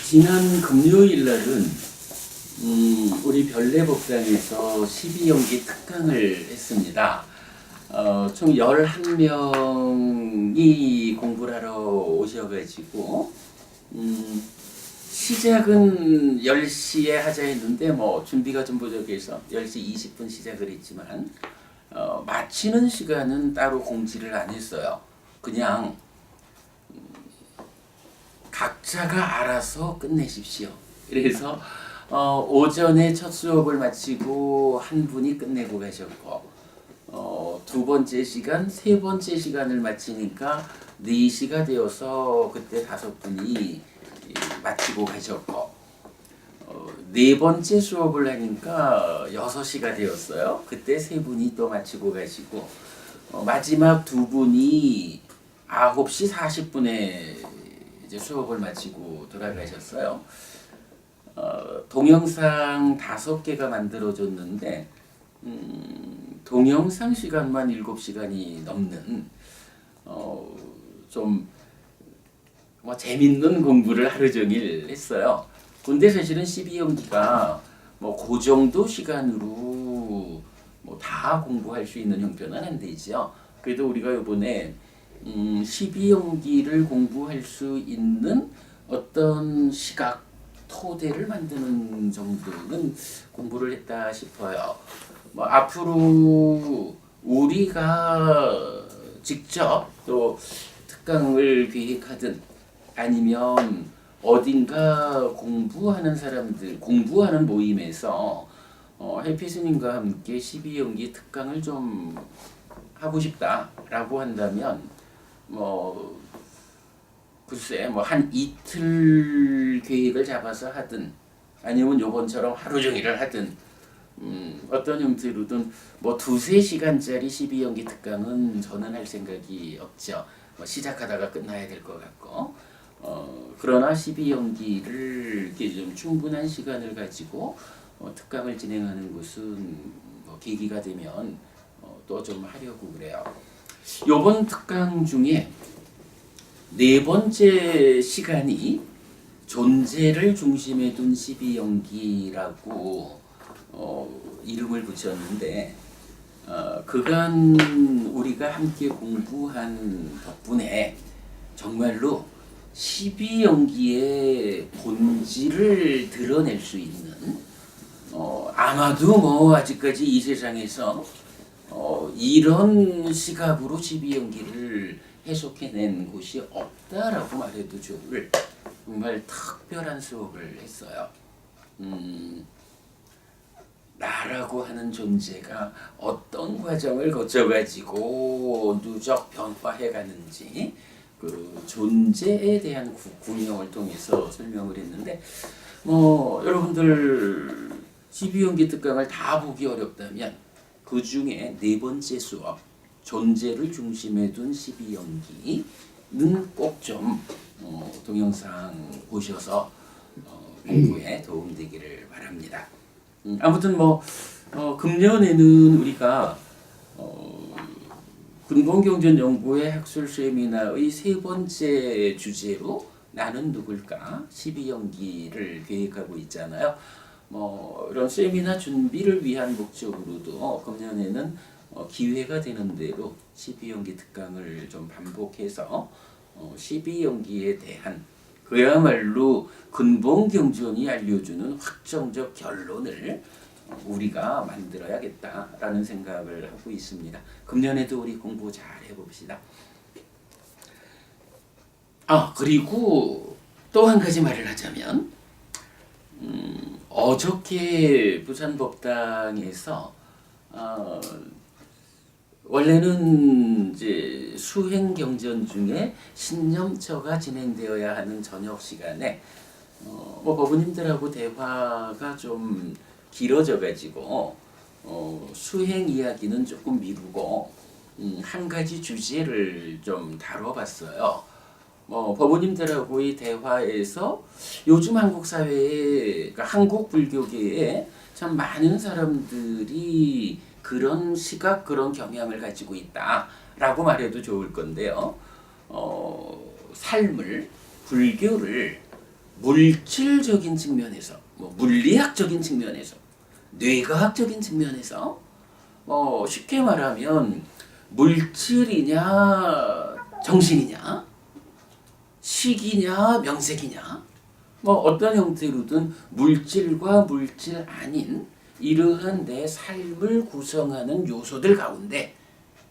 지난 금요일 날은 우리 별내법당에서 12연기 특강을 했습니다. 총 11명이 공부를 하러 오셔가지고 시작은 10시에 하자 했는데 준비가 좀 부족해서 10시 20분 시작을 했지만 마치는 시간은 따로 공지를 안 했어요. 그냥 각자가 알아서 끝내십시오. 그래서 오전에 첫 수업을 마치고 한 분이 끝내고 가셨고 두 번째 시간, 세 번째 시간을 마치니까 4시가 되어서 그때 5분이 마치고 가셨고 네 번째 수업을 하니까 6시가 되었어요. 그때 3분이 또 마치고 가시고 마지막 2분이 9시 40분에 이제 수업을 마치고 돌아가셨어요. 동영상 5개가 만들어졌는데 동영상 시간만 7시간이 넘는 좀 재밌는 공부를 하루 종일 했어요. 근데 사실은 12연기가 그 정도 시간으로 다 공부할 수 있는 형편은 안 되죠. 그래도 우리가 이번에 12연기를 공부할 수 있는 어떤 시각 토대를 만드는 정도는 공부를 했다 싶어요. 앞으로 우리가 직접 또 특강을 계획하든 아니면 어딘가 공부하는 사람들, 공부하는 모임에서 해피 스님과 함께 12연기 특강을 좀 하고 싶다라고 한다면 글쎄 한 이틀 계획을 잡아서 하든 아니면 요번처럼 하루 종일을 하든 어떤 형태로든 2-3시간짜리 12연기 특강은 저는 할 생각이 없죠. 시작하다가 끝나야 될 것 같고 그러나 12연기를 이렇게 좀 충분한 시간을 가지고 특강을 진행하는 것은 계기가 되면 또 좀 하려고 그래요. 요번 특강 중에 4번째 시간이 존재를 중심에 둔 12연기라고 이름을 붙였는데 그간 우리가 함께 공부한 덕분에 정말로 12연기의 본질을 드러낼 수 있는 아마도 아직까지 이 세상에서 이런 시각으로 12연기를 해석해낸 곳이 없다라고 말해도 좋을 정말 특별한 수업을 했어요. 나라고 하는 존재가 어떤 과정을 거쳐가지고 누적 변화해가는지 그 존재에 대한 구명을 통해서 설명을 했는데 여러분들 12연기 특강을 다 보기 어렵다면 그 중에 4번째 수업 존재를 중심에 둔 12연기는 꼭 좀 동영상 보셔서 공부에 도움되기를 바랍니다. 아무튼 금년에는 우리가 근본경전연구회 학술 세미나의 3번째 주제로 나는 누굴까 12연기를 계획하고 있잖아요. 이런 세미나 준비를 위한 목적으로도 금년에는 기회가 되는 대로 12연기 특강을 좀 반복해서 12연기에 대한 그야말로 근본경전이 알려주는 확정적 결론을 우리가 만들어야겠다라는 생각을 하고 있습니다. 금년에도 우리 공부 잘 해봅시다. 그리고 또 한 가지 말을 하자면 어저께 부산법당에서 원래는 이제 수행 경전 중에 신념처가 진행되어야 하는 저녁 시간에 법우님들하고 대화가 좀 길어져 가지고 수행 이야기는 조금 미루고 한 가지 주제를 좀 다뤄봤어요. 법우님들하고의 대화에서 요즘 한국 사회에, 그러니까 한국 불교계에 참 많은 사람들이 그런 시각, 그런 경향을 가지고 있다라고 말해도 좋을 건데요. 삶을, 불교를 물질적인 측면에서, 뭐 물리학적인 측면에서, 뇌과학적인 측면에서, 쉽게 말하면 물질이냐 정신이냐, 식이냐 명색이냐, 뭐 어떤 형태로든 물질과 물질 아닌 이러한 내 삶을 구성하는 요소들 가운데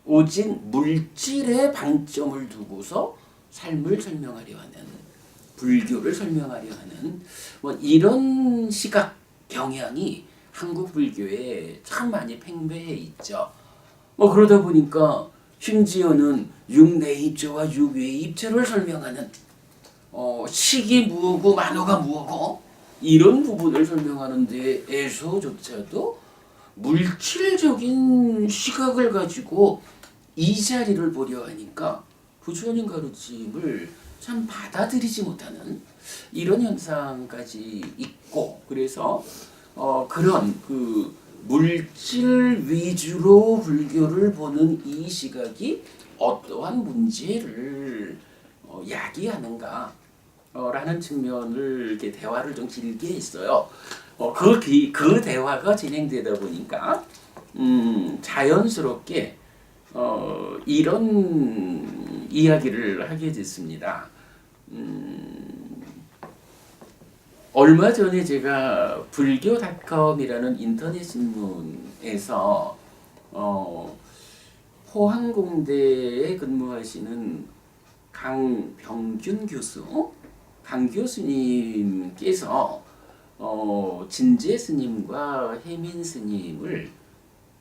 오직 물질에 방점을 두고서 삶을 설명하려 하는, 불교를 설명하려 하는 뭐 이런 시각 경향이 한국 불교에 참 많이 팽배해 있죠. 뭐 그러다 보니까 심지어는 육내입체와 육외입체를 설명하는, 식이 무엇고 만호가 무엇고 이런 부분을 설명하는 데에서조차도 물질적인 시각을 가지고 이 자리를 보려 하니까 부처님 가르침을 참 받아들이지 못하는 이런 현상까지 있고, 그래서 그런 그 물질 위주로 불교를 보는 이 시각이 어떠한 문제를 야기하는가 라는 측면을 이렇게 대화를 좀 길게 했어요. 그 대화가 진행되다 보니까 자연스럽게 이런 이야기를 하게 됐습니다. 얼마 전에 제가 불교닷컴이라는 인터넷 신문에서 포항공대에 근무하시는 강병균 교수, 강 교수님께서 진제 스님과 혜민 스님을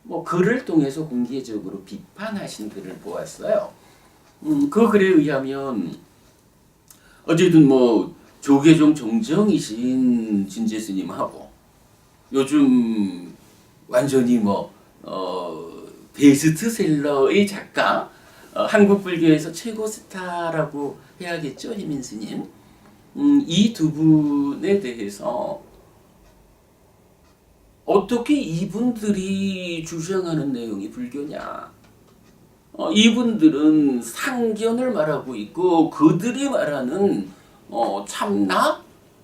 뭐 글을 통해서 공개적으로 비판하신 글을 보았어요. 그 글에 의하면 어쨌든 뭐 조계종 정정이신 진제 스님하고 요즘 완전히 뭐 베스트셀러의 작가, 한국 불교에서 최고 스타라고 해야겠죠, 혜민 스님. 이 두 분에 대해서 어떻게 이분들이 주장하는 내용이 불교냐? 이분들은 상견을 말하고 있고 그들이 말하는 참나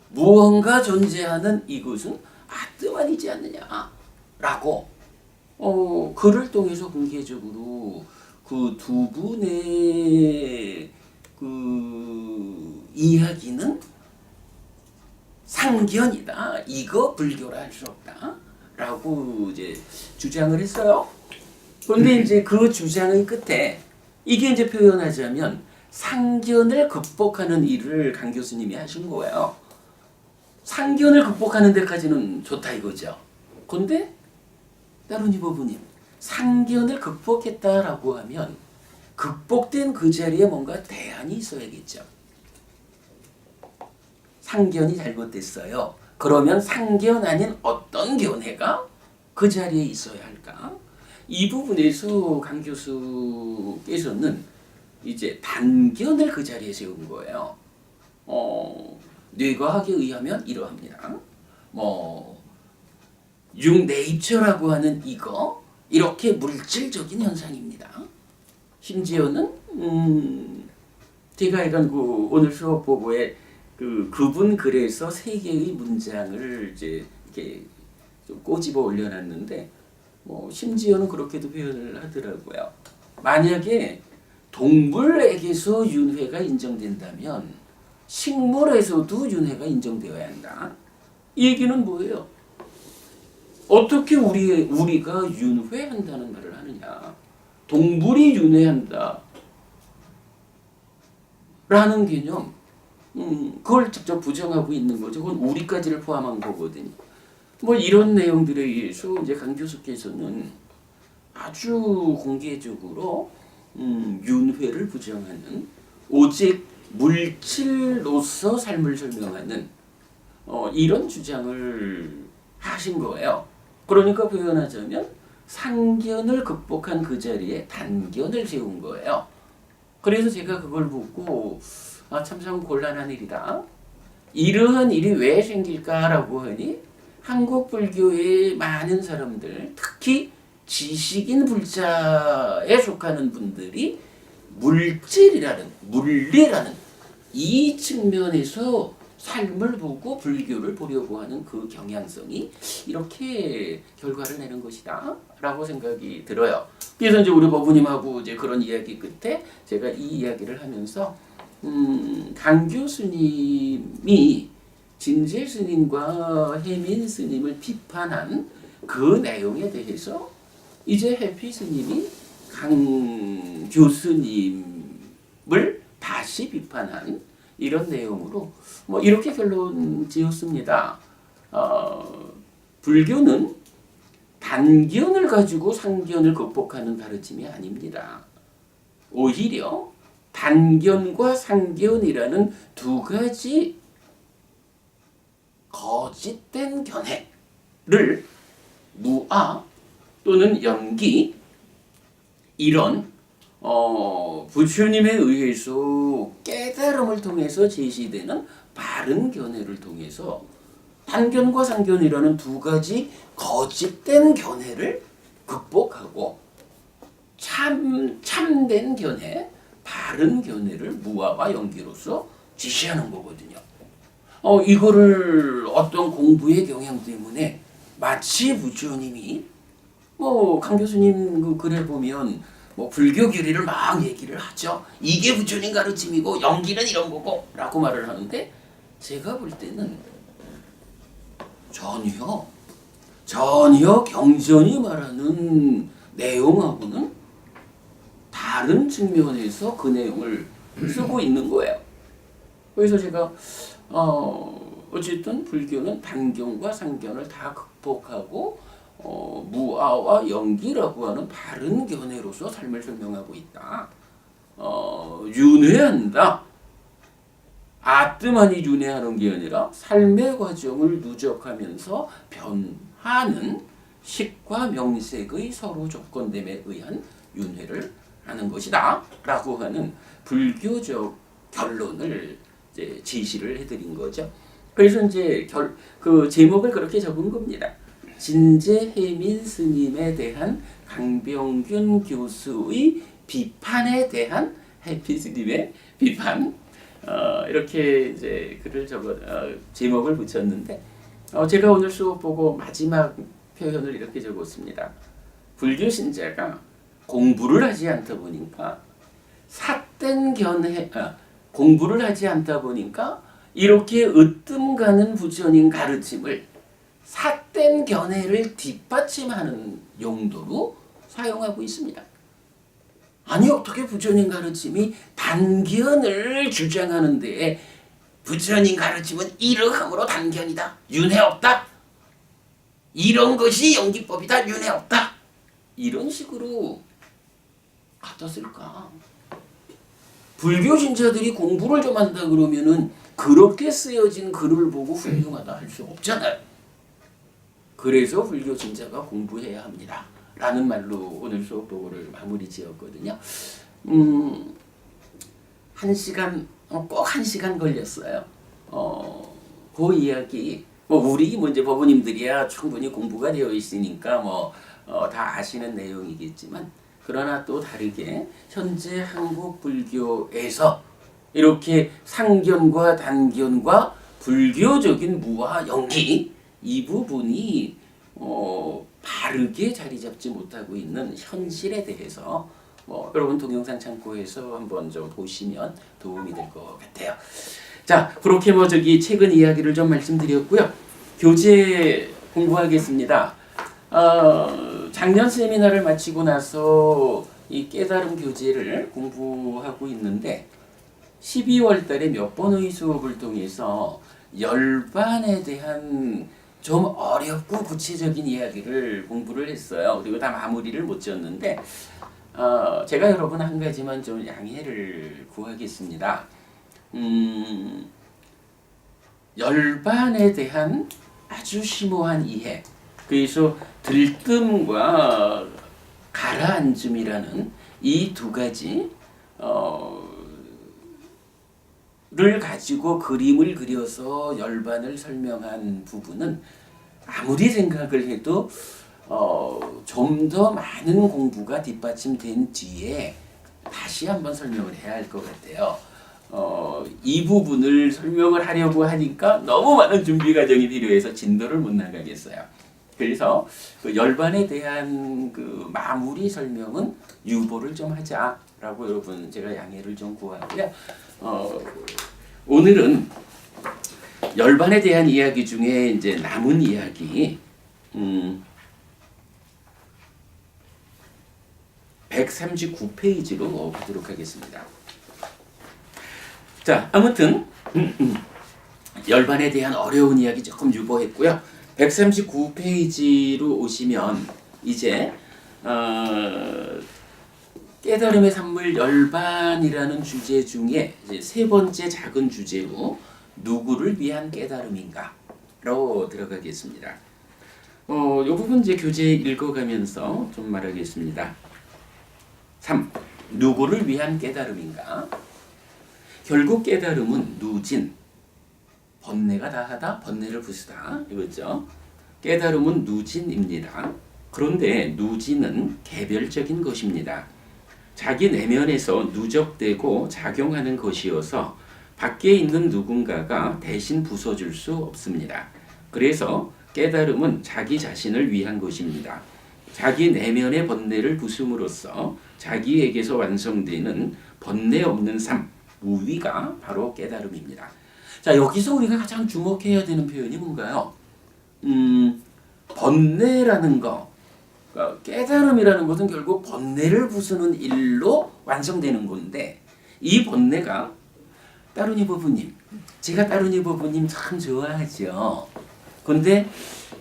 무언가 존재하는 이것은 아뜨만이지 않느냐라고 글을 통해서 공개적으로 그 두 분의 그 이야기는 상견이다. 이거 불교라 할 수 없다라고 이제 주장을 했어요. 그런데 이제 그 주장의 끝에 이게 이제 표현하자면 상견을 극복하는 일을 강 교수님이 하신 거예요. 상견을 극복하는 데까지는 좋다 이거죠. 근데 따로니 부부님, 상견을 극복했다라고 하면 극복된 그 자리에 뭔가 대안이 있어야겠죠. 상견이 잘못됐어요. 그러면 상견 아닌 어떤 견해가 그 자리에 있어야 할까? 이 부분에서 강 교수께서는 이제 단견을 그 자리에 세운 거예요. 뇌과학에 의하면 이러합니다. 뭐 육내입체라고 하는 이거 이렇게 물질적인 현상입니다. 심지어는 제가 이런 그 오늘 수업 보고에 그분 글에서 세 개의 문장을 이제 이렇게 좀 꼬집어 올려놨는데 뭐 심지어는 그렇게도 표현을 하더라고요. 만약에 동물에게서 윤회가 인정된다면 식물에서도 윤회가 인정되어야 한다. 이 얘기는 뭐예요? 어떻게 우리가 윤회한다는 말을 하느냐? 동물이 윤회한다 라는 개념, 그걸 직접 부정하고 있는 거죠. 그건 우리까지를 포함한 거거든요. 뭐 이런 내용들에 의해서 이제 강 교수께서는 아주 공개적으로 윤회를 부정하는, 오직 물질로서 삶을 설명하는 이런 주장을 하신 거예요. 그러니까 표현하자면 상견을 극복한 그 자리에 단견을 세운 거예요. 그래서 제가 그걸 보고 참 곤란한 일이다. 이러한 일이 왜 생길까라고 하니 한국 불교의 많은 사람들, 특히 지식인 불자에 속하는 분들이 물질이라는, 물리라는 이 측면에서 삶을 보고 불교를 보려고 하는 그 경향성이 이렇게 결과를 내는 것이다 라고 생각이 들어요. 그래서 이제 우리 법부님하고 이제 그런 이야기 끝에 제가 이 이야기를 하면서 강 교수님이 진제 스님과 혜민 스님을 비판한 그 내용에 대해서 이제 해피 스님이 강 교수님을 다시 비판한 이런 내용으로 뭐 이렇게 결론 지었습니다. 불교는 단견을 가지고 상견을 극복하는 가르침이 아닙니다. 오히려 단견과 상견이라는 두 가지 거짓된 견해를 무아 또는 연기 이런 부처님에 의해서 깨달음을 통해서 제시되는 바른 견해를 통해서 단견과 상견이라는 두 가지 거짓된 견해를 극복하고 참된 견해, 바른 견해를 무아와 연기로서 지시하는 거거든요. 이거를 어떤 공부의 경향 때문에 마치 부처님이 강 교수님 그 글에 보면 불교 교리를 막 얘기를 하죠. 이게 부처님 가르침이고 연기는 이런 거고 라고 말을 하는데 제가 볼 때는 전혀 경전이 말하는 내용하고는 다른 측면에서 그 내용을 쓰고 있는 거예요. 그래서 제가 어쨌든 불교는 단견과 상견을 다 극복하고 무아와 연기라고 하는 바른 견해로서 삶을 설명하고 있다. 윤회한다. 아뜸만이 윤회하는 게 아니라 삶의 과정을 누적하면서 변하는 식과 명색의 서로 조건됨에 의한 윤회를 하는 것이다. 라고 하는 불교적 결론을 이제 제시를 해드린 거죠. 그래서 이제 그 제목을 그렇게 적은 겁니다. 진제혜민 스님에 대한 강병균 교수의 비판에 대한 해피 스님의 비판. 이렇게 이제 글을 제목을 붙였는데 제가 오늘 수업 보고 마지막 표현을 이렇게 적었습니다. 불교 신자가 공부를 하지 않다 보니까 공부를 하지 않다 보니까 이렇게 으뜸가는 부처님 가르침을 삿된 견해를 뒷받침하는 용도로 사용하고 있습니다. 아니 어떻게 부처님 가르침이 단견을 주장하는데 부처님 가르침은 이러함으로 단견이다. 윤회 없다. 이런 것이 연기법이다. 윤회 없다. 이런 식으로 갖다 쓸까? 불교 신자들이 공부를 좀 한다 그러면은 그렇게 쓰여진 글을 보고 훌륭하다 할 수 없잖아요. 그래서 불교 신자가 공부해야 합니다. 라는 말로 오늘 수업 보고를 마무리 지었거든요. 1시간, 꼭 1시간 걸렸어요. 그 이야기, 우리 이제 법부님들이야 충분히 공부가 되어 있으니까 다 아시는 내용이겠지만, 그러나 또 다르게 현재 한국 불교에서 이렇게 상견과 단견과 불교적인 무와 연기 이 부분이 바르게 자리 잡지 못하고 있는 현실에 대해서 여러분 동영상 참고해서 한번 좀 보시면 도움이 될 것 같아요. 자, 그렇게 최근 이야기를 좀 말씀드렸고요. 교재 공부하겠습니다. 작년 세미나를 마치고 나서 이 깨달음 교재를 공부하고 있는데 12월 달에 몇 번의 수업을 통해서 열반에 대한 좀 어렵고 구체적인 이야기를 공부를 했어요. 그리고 다 마무리를 못 지었는데 제가 여러분 한 가지만 좀 양해를 구하겠습니다. 열반에 대한 아주 심오한 이해, 그래서 들뜸과 가라앉음이라는 이 두 가지 를 가지고 그림을 그려서 열반을 설명한 부분은 아무리 생각을 해도 좀 더 많은 공부가 뒷받침된 뒤에 다시 한번 설명을 해야 할 것 같아요. 이 부분을 설명을 하려고 하니까 너무 많은 준비 과정이 필요해서 진도를 못 나가겠어요. 그래서 그 열반에 대한 그 마무리 설명은 유보를 좀 하자라고 여러분 제가 양해를 좀 구하고요. 오늘은 열반에 대한 이야기 중에 이제 남은 이야기 139페이지로 보도록 하겠습니다. 자, 아무튼 열반에 대한 어려운 이야기 조금 유보했고요. 139페이지로 오시면 이제 깨달음의 산물 열반이라는 주제 중에 이제 세 번째 작은 주제로 누구를 위한 깨달음인가로 들어가겠습니다. 이 부분 이제 교재 읽어가면서 좀 말하겠습니다. 3. 누구를 위한 깨달음인가? 결국 깨달음은 누진, 번뇌가 다하다, 번뇌를 부수다 이거죠. 깨달음은 누진입니다. 그런데 누진은 개별적인 것입니다. 자기 내면에서 누적되고 작용하는 것이어서 밖에 있는 누군가가 대신 부숴줄 수 없습니다. 그래서 깨달음은 자기 자신을 위한 것입니다. 자기 내면의 번뇌를 부숨으로써 자기에게서 완성되는 번뇌 없는 삶, 무위가 바로 깨달음입니다. 자, 여기서 우리가 가장 주목해야 되는 표현이 뭔가요? 번뇌라는 거, 그러니까 깨달음이라는 것은 결국 번뇌를 부수는 일로 완성되는 건데 이 번뇌가 따루니 부부님, 제가 따루니 부부님 참 좋아하죠. 근데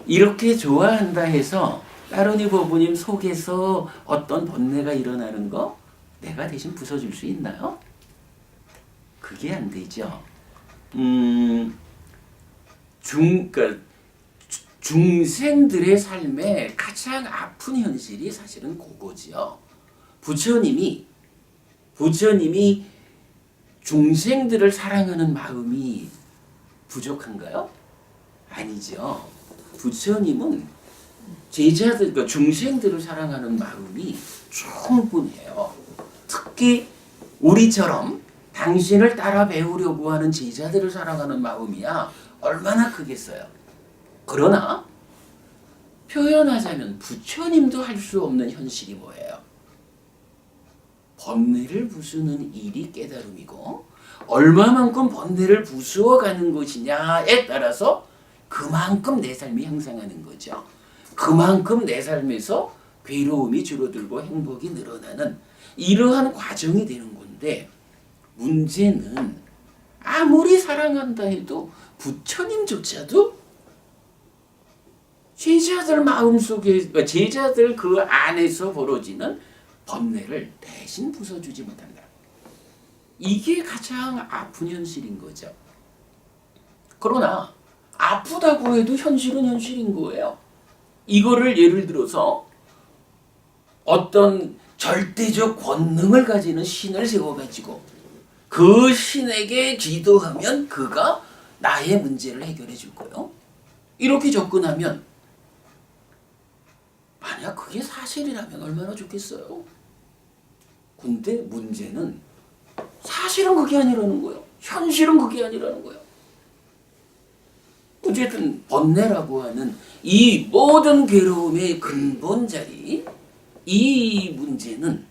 이렇게 좋아한다 해서 따루니 부부님 속에서 어떤 번뇌가 일어나는 거 내가 대신 부숴줄 수 있나요? 그게 안 되죠. 그러니까 중생들의 삶에 가장 아픈 현실이 사실은 그거지요. 부처님이 중생들을 사랑하는 마음이 부족한가요? 아니죠. 부처님은 제자들, 그러니까 중생들을 사랑하는 마음이 충분해요. 특히 우리처럼 당신을 따라 배우려고 하는 제자들을 사랑하는 마음이야 얼마나 크겠어요. 그러나 표현하자면 부처님도 할 수 없는 현실이 뭐예요? 번뇌를 부수는 일이 깨달음이고 얼마만큼 번뇌를 부수어가는 것이냐에 따라서 그만큼 내 삶이 향상하는 거죠. 그만큼 내 삶에서 괴로움이 줄어들고 행복이 늘어나는 이러한 과정이 되는 건데 문제는 아무리 사랑한다 해도 부처님조차도 제자들 마음속에 제자들 그 안에서 벌어지는 번뇌를 대신 부숴주지 못한다. 이게 가장 아픈 현실인 거죠. 그러나 아프다고 해도 현실은 현실인 거예요. 이거를 예를 들어서 어떤 절대적 권능을 가지는 신을 세워가지고 그 신에게 기도하면 그가 나의 문제를 해결해 줄 거예요. 이렇게 접근하면 만약 그게 사실이라면 얼마나 좋겠어요. 근데 문제는 사실은 그게 아니라는 거예요. 현실은 그게 아니라는 거예요. 어쨌든 번뇌라고 하는 이 모든 괴로움의 근본 자리, 이 문제는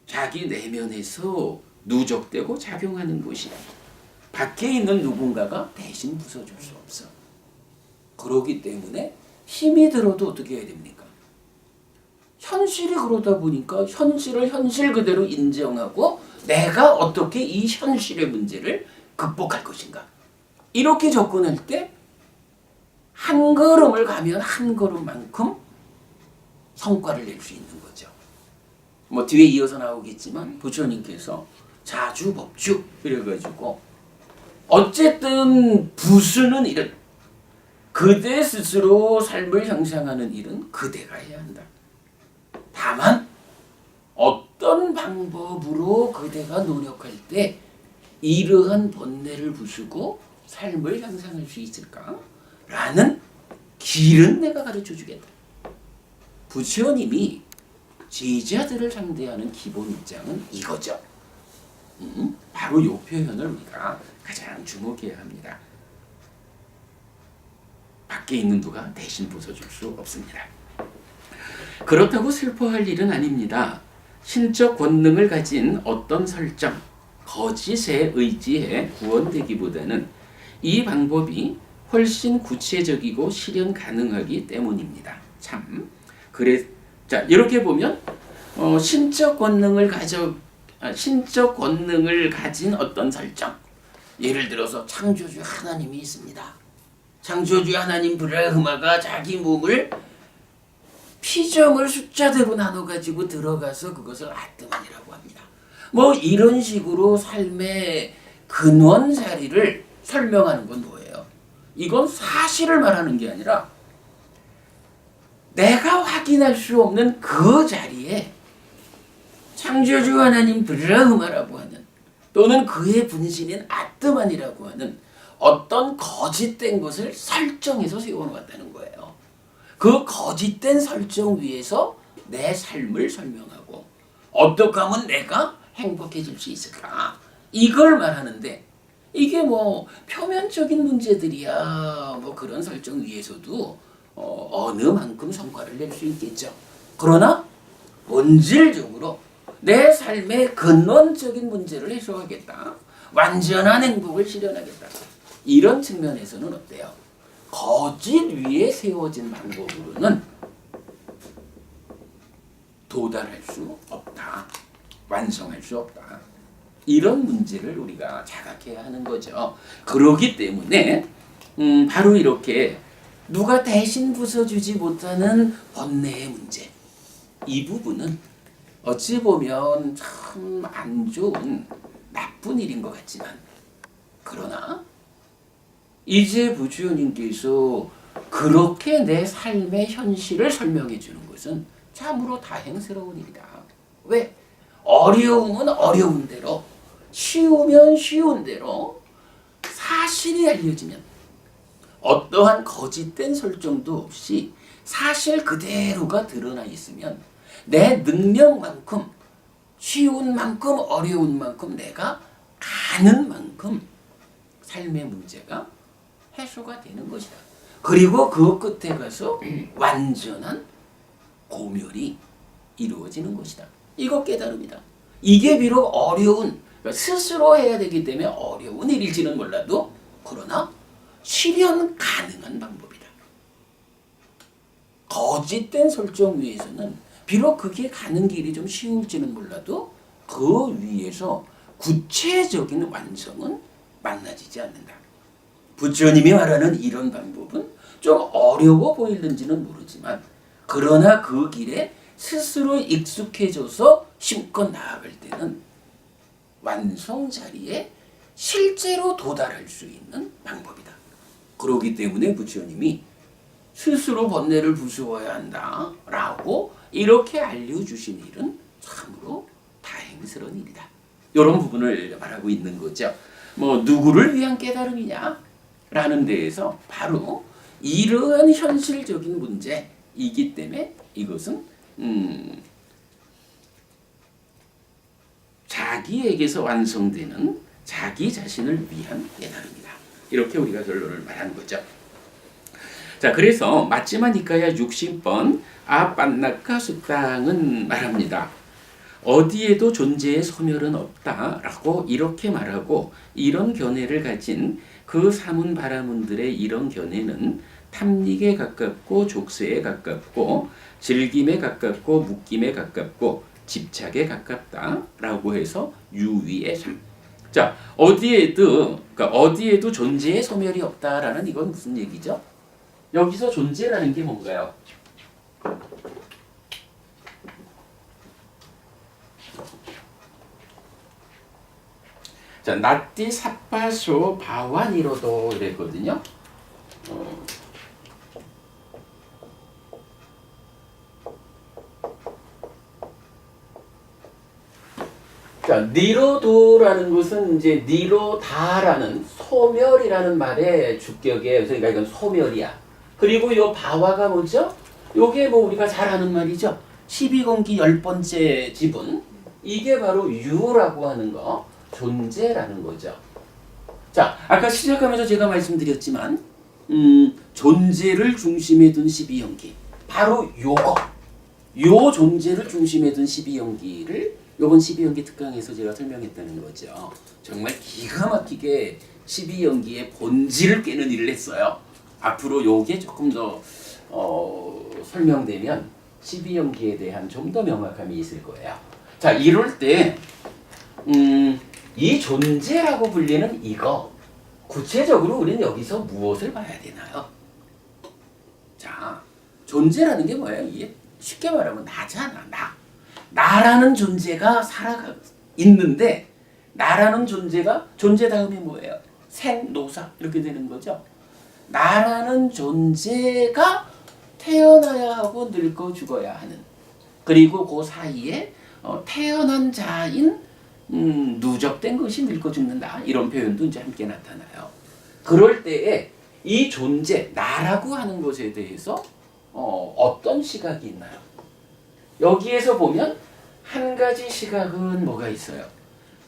자기 내면에서 누적되고 작용하는 것이야. 밖에 있는 누군가가 대신 부숴줄 수 없어. 그러기 때문에 힘이 들어도 어떻게 해야 됩니까? 현실이 그러다 보니까 현실을 현실 그대로 인정하고 내가 어떻게 이 현실의 문제를 극복할 것인가. 이렇게 접근할 때 한 걸음을 가면 한 걸음만큼 성과를 낼 수 있는 거죠. 뭐 뒤에 이어서 나오겠지만 부처님께서 자주법주 이래가지고 어쨌든 부수는 일은 그대 스스로 삶을 향상하는 일은 그대가 해야 한다. 다만 어떤 방법으로 그대가 노력할 때 이러한 번뇌를 부수고 삶을 향상할 수 있을까? 라는 길은 내가 가르쳐 주겠다. 부처님이 제자들을 상대하는 기본 입장은 이거죠. 바로 이 표현을 우리가 가장 주목해야 합니다. 밖에 있는 누가 대신 부숴줄 수 없습니다. 그렇다고 슬퍼할 일은 아닙니다. 신적 권능을 가진 어떤 설정, 거짓에 의지해 구원되기보다는 이 방법이 훨씬 구체적이고 실현 가능하기 때문입니다. 참 그래. 자, 이렇게 보면 신적 권능을 가진 어떤 설정, 예를 들어서 창조주 하나님이 있습니다. 창조주 하나님 브라흐마가 자기 몸을 피점을 숫자대로 나눠가지고 들어가서 그것을 아뜨만이라고 합니다. 뭐 이런 식으로 삶의 근원 자리를 설명하는 건 뭐예요? 이건 사실을 말하는 게 아니라 내가 확인할 수 없는 그 자리에 창조주 하나님 브라흐마라고 하는, 또는 그의 분신인 아뜨만이라고 하는 어떤 거짓된 것을 설정해서 세워놓았다는 거예요. 그 거짓된 설정 위에서 내 삶을 설명하고 어떻게 하면 내가 행복해질 수 있을까, 이걸 말하는데, 이게 뭐 표면적인 문제들이야 뭐 그런 설정 위에서도 어느 만큼 성과를 낼 수 있겠죠. 그러나 본질적으로 내 삶의 근원적인 문제를 해소하겠다, 완전한 행복을 실현하겠다, 이런 측면에서는 어때요? 거짓 위에 세워진 방법으로는 도달할 수 없다, 완성할 수 없다, 이런 문제를 우리가 자각해야 하는 거죠. 그러기 때문에 바로 이렇게 누가 대신 부숴주지 못하는 번뇌의 문제, 이 부분은 어찌 보면 참 안 좋은 나쁜 일인 것 같지만, 그러나 이제 부주님께서 그렇게 내 삶의 현실을 설명해 주는 것은 참으로 다행스러운 일이다. 왜? 어려움은 어려운 대로, 쉬우면 쉬운 대로 사실이 알려지면 어떠한 거짓된 설정도 없이 사실 그대로가 드러나 있으면 내 능력만큼, 쉬운 만큼, 어려운 만큼, 내가 가는 만큼 삶의 문제가 해소가 되는 것이다. 그리고 그 끝에 가서 완전한 고멸이 이루어지는 것이다. 이거 깨달음이다. 이게 비록 어려운, 스스로 해야 되기 때문에 어려운 일일지는 몰라도, 그러나 실현 가능한 방법이다. 거짓된 설정 위에서는 비록 그게 가는 길이 좀 쉬울지는 몰라도 그 위에서 구체적인 완성은 만나지지 않는다. 부처님이 말하는 이런 방법은 좀 어려워 보이는지는 모르지만, 그러나 그 길에 스스로 익숙해져서 힘껏 나아갈 때는 완성 자리에 실제로 도달할 수 있는 방법이다. 그렇기 때문에 부처님이 스스로 번뇌를 부수어야 한다라고 이렇게 알려주신 일은 참으로 다행스러운 일이다. 이런 부분을 말하고 있는 거죠. 뭐 누구를 위한 깨달음이냐? 라는 데에서 바로 이러한 현실적인 문제이기 때문에 이것은 자기에게서 완성되는 자기 자신을 위한 깨달음이다. 이렇게 우리가 결론을 말하는 거죠. 자, 그래서 마찌마 니카야 60번 아빤나카 수땅은 말합니다. 어디에도 존재의 소멸은 없다라고 이렇게 말하고, 이런 견해를 가진 그 사문 바라문들의 이런 견해는 탐닉에 가깝고 족쇄에 가깝고 즐김에 가깝고 묶임에 가깝고 집착에 가깝다라고 해서 유위의 삶. 자, 그러니까 어디에도 존재의 소멸이 없다라는 이건 무슨 얘기죠? 여기서 존재라는 게 뭔가요? 자, 나띠 삿바쇼 바완이로도 이랬거든요. 자, 니로도라는 것은 이제 니로다라는 소멸이라는 말의 주격이에요. 그러니까 이건 소멸이야. 그리고 이 바와가 뭐죠? 요게 뭐 우리가 잘 아는 말이죠. 12공기 10번째 지분. 이게 바로 유라고 하는 거. 존재라는 거죠. 자, 아까 시작하면서 제가 말씀드렸지만 존재를 중심에 둔 12연기, 바로 요 존재를 중심에 둔 12연기를 요번 12연기 특강에서 제가 설명했다는 거죠. 정말 기가 막히게 12연기의 본질을 깨는 일을 했어요. 앞으로 요게 조금 더 설명되면 12연기에 대한 좀 더 명확함이 있을 거예요. 자, 이럴 때 이 존재라고 불리는 이거, 구체적으로 우리는 여기서 무엇을 봐야 되나요? 자, 존재라는 게 뭐예요? 이게 쉽게 말하면 나잖아. 나라는 존재가 있는데, 나라는 존재가, 존재 다음이 뭐예요? 생노사 이렇게 되는 거죠. 나라는 존재가 태어나야 하고 늙어 죽어야 하는, 그리고 그 사이에 태어난 자인 누적된 것이 늙어 죽는다, 이런 표현도 이제 함께 나타나요. 그럴 때에 이 존재, 나라고 하는 것에 대해서 어떤 시각이 있나요? 여기에서 보면 한 가지 시각은 뭐가 있어요?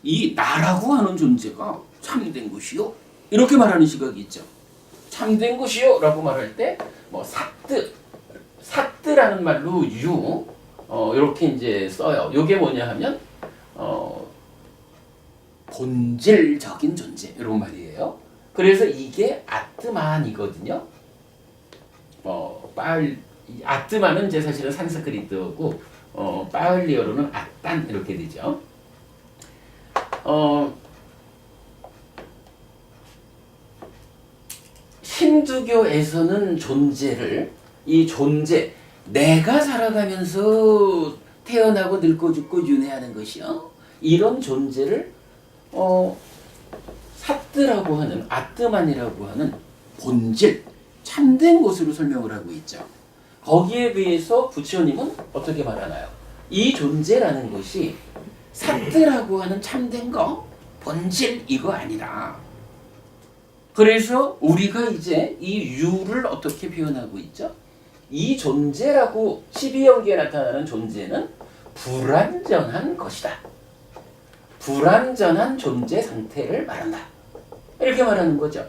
이 나라고 하는 존재가 참된 것이요, 이렇게 말하는 시각이 있죠. 참된 것이요 라고 말할 때 뭐 사뜨라는 말로 이렇게 이제 써요. 이게 뭐냐 하면 본질적인 존재, 이런 말이에요. 그래서 이게 아트만이거든요. 아트만은 이제 사실은 산스크리트어고 파울리어로는 아딴 이렇게 되죠. 힌두교에서는 이 존재, 내가 살아가면서 태어나고 늙고 죽고 윤회하는 것이요, 이런 존재를 사뜨라고 하는, 아트만이라고 하는 본질, 참된 것으로 설명을 하고 있죠. 거기에 비해서 부처님은 어떻게 말하나요? 이 존재라는 것이 사뜨라고 하는 참된 거, 본질 이거 아니라. 그래서 우리가 이제 이 유를 어떻게 표현하고 있죠? 이 존재라고 12연기에 나타나는 존재는 불완전한 것이다. 불완전한 존재 상태를 말한다, 이렇게 말하는 거죠.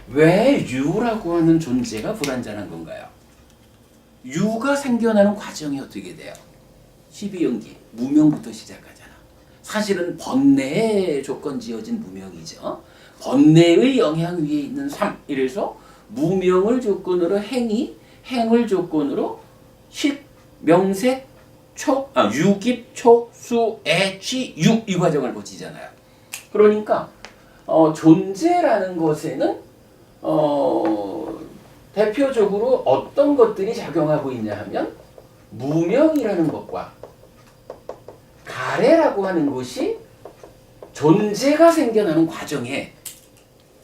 왜 유라고 하는 존재가 불완전한 건가요? 유가 생겨나는 과정이 어떻게 돼요? 12연기, 무명부터 시작하잖아. 사실은 번뇌의 조건 지어진 무명이죠. 번뇌의 영향 위에 있는 삶. 이래서 무명을 조건으로 행을 조건으로 식, 명색, 유깁, 초, 수, 애, 취, 유, 이 과정을 거치잖아요. 그러니까 존재라는 것에는 대표적으로 어떤 것들이 작용하고 있냐 하면 무명이라는 것과 가래라고 하는 것이 존재가 생겨나는 과정에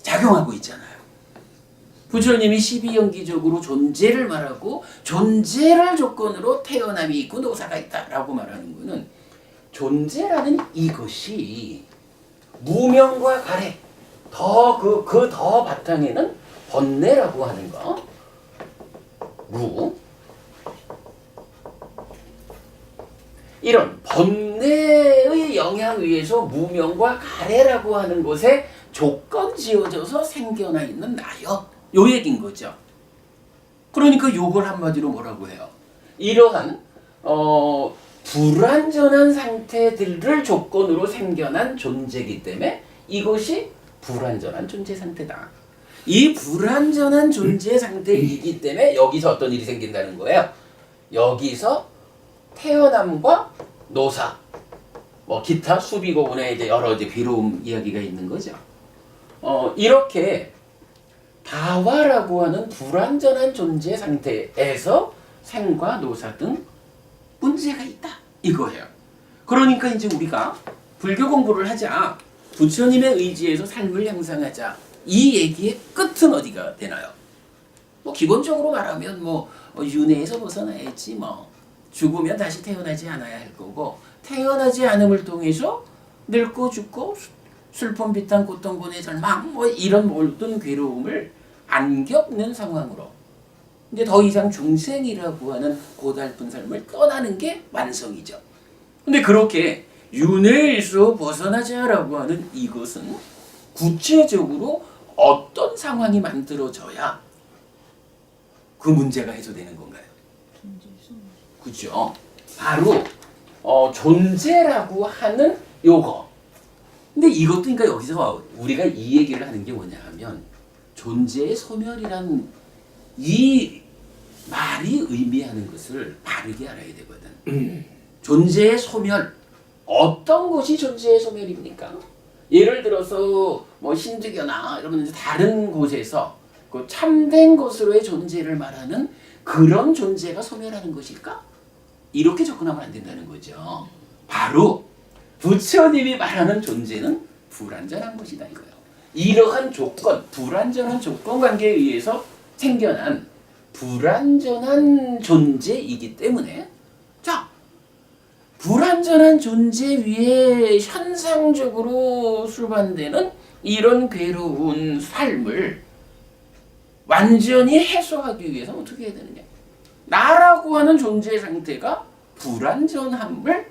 작용하고 있잖아요. 부처님이 12연기적으로 존재를 말하고 존재를 조건으로 태어남이 있고 노사가 있다라고 말하는 것은 존재라는 이것이 무명과 가래, 더 바탕에는 번뇌라고 하는 거, 이런 번뇌의 영향 위에서 무명과 가래라고 하는 것에 조건 지어져서 생겨나 있는 나요, 요 얘기인 거죠. 그러니까 요걸 한마디로 뭐라고 해요? 이러한 불완전한 상태들을 조건으로 생겨난 존재이기 때문에 이것이 불완전한 존재 상태다. 이 불완전한 존재 상태이기 때문에 여기서 어떤 일이 생긴다는 거예요. 여기서 태어남과 노사, 기타 수비고문에 이제 여러 괴로움 이야기가 있는 거죠. 이렇게 다화라고 하는 불완전한 존재 상태에서 생과 노사 등 문제가 있다, 이거예요. 그러니까 이제 우리가 불교 공부를 하자, 부처님의 의지에서 삶을 향상하자, 이 얘기의 끝은 어디가 되나요? 기본적으로 말하면 윤회에서 벗어나야지, 죽으면 다시 태어나지 않아야 할 거고, 태어나지 않음을 통해서 늙고 죽고 슬픔 비탄 고통분의 절망 이런 모든 괴로움을 안 겪는 상황으로 이제 더 이상 중생이라고 하는 고달픈 삶을 떠나는 게 완성이죠. 근데 그렇게 윤회에서 벗어나자라고 하는 이것은 구체적으로 어떤 상황이 만들어져야 그 문제가 해소되는 건가요? 그죠? 바로 존재라고 하는 요거. 근데 이것도 그러니까 여기서 우리가 이 얘기를 하는 게 뭐냐 하면 존재의 소멸이란 이 말이 의미하는 것을 바르게 알아야 되거든. 존재의 소멸. 어떤 것이 존재의 소멸입니까? 예를 들어서 뭐 힌두교나 이런 다른 곳에서 그 참된 것으로의 존재를 말하는 그런 존재가 소멸하는 것일까? 이렇게 접근하면 안 된다는 거죠. 바로 부처님이 말하는 존재는 불완전한 것이다 이거예요. 이러한 조건, 불완전한 조건 관계에 의해서 생겨난 불완전한 존재이기 때문에 자, 불완전한 존재 위에 현상적으로 수반되는 이런 괴로운 삶을 완전히 해소하기 위해서 어떻게 해야 되느냐? 나라고 하는 존재 상태가 불완전함을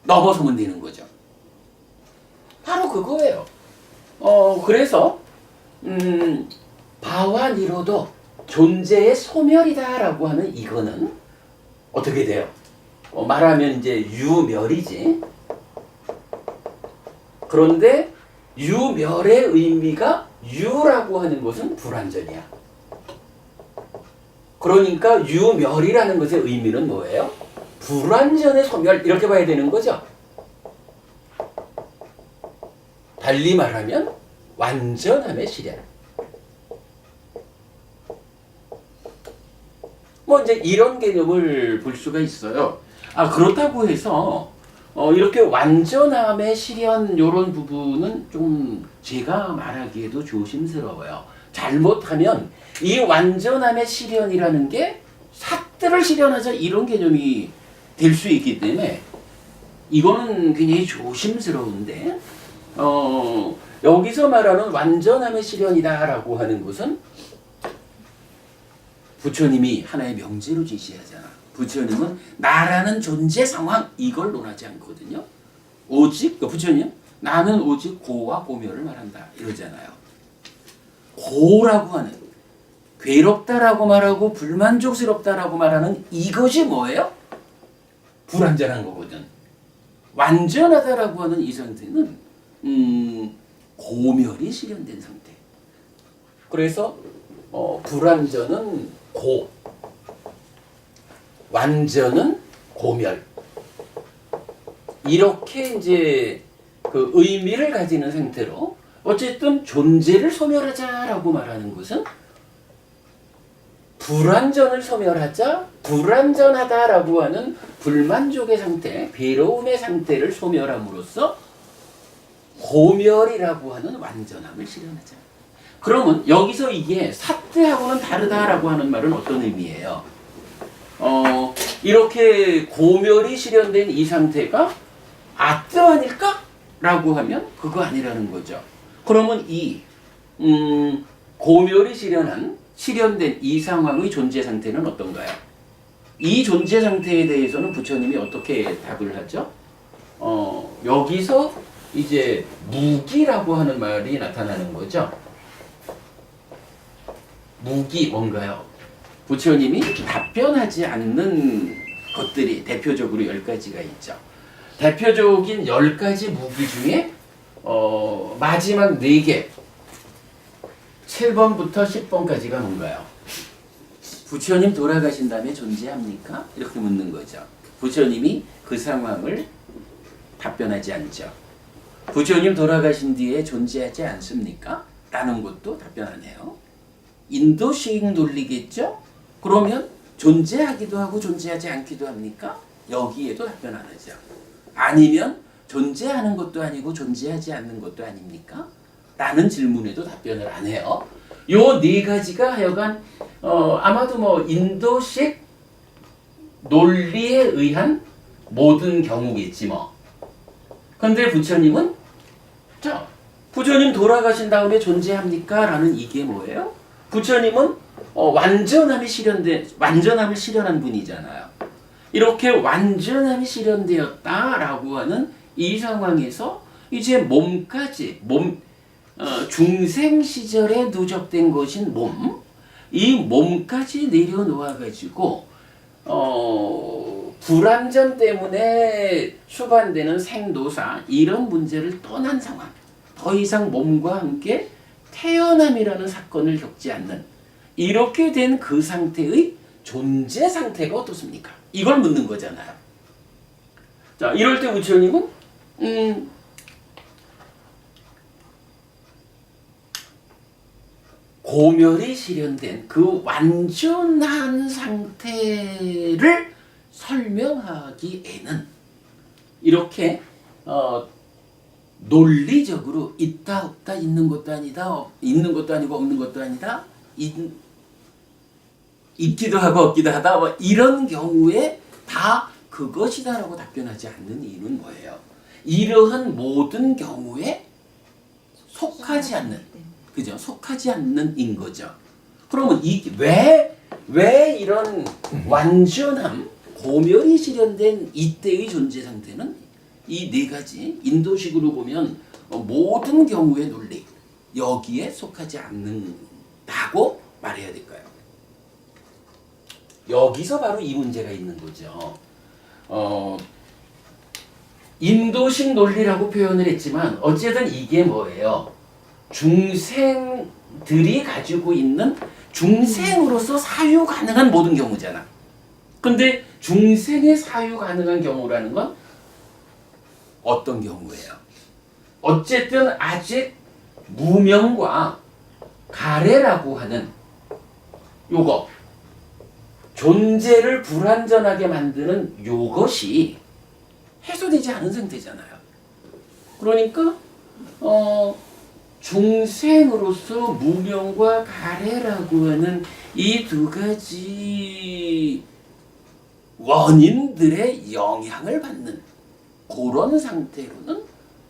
넘어서면 되는 거죠. 바로 그거예요. 그래서 바와 니로도 존재의 소멸이다라고 하는 이거는 어떻게 돼요? 말하면 이제 유멸이지. 그런데 유멸의 의미가 유라고 하는 것은 불완전이야. 그러니까 유멸이라는 것의 의미는 뭐예요? 불완전의 소멸 이렇게 봐야 되는 거죠. 달리 말하면 완전함의 실현. 뭐 이제 이런 개념을 볼 수가 있어요. 그렇다고 해서 이렇게 완전함의 실현 이런 부분은 좀 제가 말하기에도 조심스러워요. 잘못하면 이 완전함의 실현이라는 게 삿들을 실현하자 이런 개념이 될 수 있기 때문에 이거는 굉장히 조심스러운데 여기서 말하는 완전함의 실현이다라고 하는 것은 부처님이 하나의 명제로 제시하잖아. 부처님은 나라는 존재 상황 이걸 논하지 않거든요. 오직 부처님 나는 오직 고와 고멸을 말한다 이러잖아요. 고라고 하는 괴롭다라고 말하고 불만족스럽다라고 말하는 이것이 뭐예요? 불완전한 거거든. 완전하다라고 하는 이 상태는 고멸이 실현된 상태. 그래서 불완전은 고, 완전은 고멸. 이렇게 이제 그 의미를 가지는 상태로 어쨌든 존재를 소멸하자라고 말하는 것은 불완전을 소멸하자, 불완전하다라고 하는 불만족의 상태, 괴로움의 상태를 소멸함으로써 고멸이라고 하는 완전함을 실현하자. 그러면 여기서 이게 사태하고는 다르다라고 하는 말은 어떤 의미예요? 이렇게 고멸이 실현된 이 상태가 아뜨 아닐까? 라고 하면 그거 아니라는 거죠. 그러면 이 고멸이 실현된 이 상황의 존재 상태는 어떤가요? 이 존재 상태에 대해서는 부처님이 어떻게 답을 하죠? 여기서 이제 무기라고 하는 말이 나타나는 거죠. 무기 뭔가요? 부처님이 답변하지 않는 것들이 대표적으로 10가지가 있죠. 대표적인 10가지 무기 중에 마지막 4개 7번부터 10번까지가 뭔가요? 부처님 돌아가신 다음에 존재합니까? 이렇게 묻는 거죠. 부처님이 그 상황을 답변하지 않죠. 부처님 돌아가신 뒤에 존재하지 않습니까? 라는 것도 답변 안 해요. 인도식 논리겠죠? 그러면 존재하기도 하고 존재하지 않기도 합니까? 여기에도 답변 안 하죠. 아니면 존재하는 것도 아니고 존재하지 않는 것도 아닙니까? 라는 질문에도 답변을 안 해요. 요 4가지가 하여간 아마도 뭐 인도식 논리에 의한 모든 경우겠지 뭐. 근데 부처님은 부처님 돌아가신 다음에 존재합니까? 라는 이게 뭐예요? 부처님은 완전함을 실현한 분이잖아요. 이렇게 완전함이 실현되었다라고 하는 이 상황에서 이제 몸까지 중생 시절에 누적된 것인 몸, 이 몸까지 내려놓아 가지고 불완전 때문에 수반되는 생도사 이런 문제를 떠난 상황, 더 이상 몸과 함께 태어남이라는 사건을 겪지 않는 이렇게 된 그 상태의 존재 상태가 어떻습니까? 이걸 묻는 거잖아요. 자, 이럴 때 부처님은 고멸이 실현된 그 완전한 상태를 설명하기에는 이렇게 논리적으로 있다 없다 있는 것도 아니다 있는 것도 아니고 없는 것도 아니다 있기도 하고 없기도 하다 뭐 이런 경우에 다 그것이다라고 답변하지 않는 이유는 뭐예요? 이러한 모든 경우에 속하지 않는, 그죠? 속하지 않는 인 거죠. 그러면 왜 이런 완전함, 고멸이 실현된 이때의 존재 상태는 이 네 가지 인도식으로 보면 모든 경우의 논리 여기에 속하지 않는다고 말해야 될까요? 여기서 바로 이 문제가 있는 거죠. 인도식 논리라고 표현을 했지만 어쨌든 이게 뭐예요? 중생들이 가지고 있는 중생으로서 사유 가능한 모든 경우잖아. 근데 중생의 사유 가능한 경우라는 건 어떤 경우예요? 어쨌든 아직 무명과 가래라고 하는 요거 존재를 불완전하게 만드는 요것이 해소되지 않은 상태잖아요. 그러니까 중생으로서 무명과 가래라고 하는 이 두 가지 원인들의 영향을 받는 그런 상태로는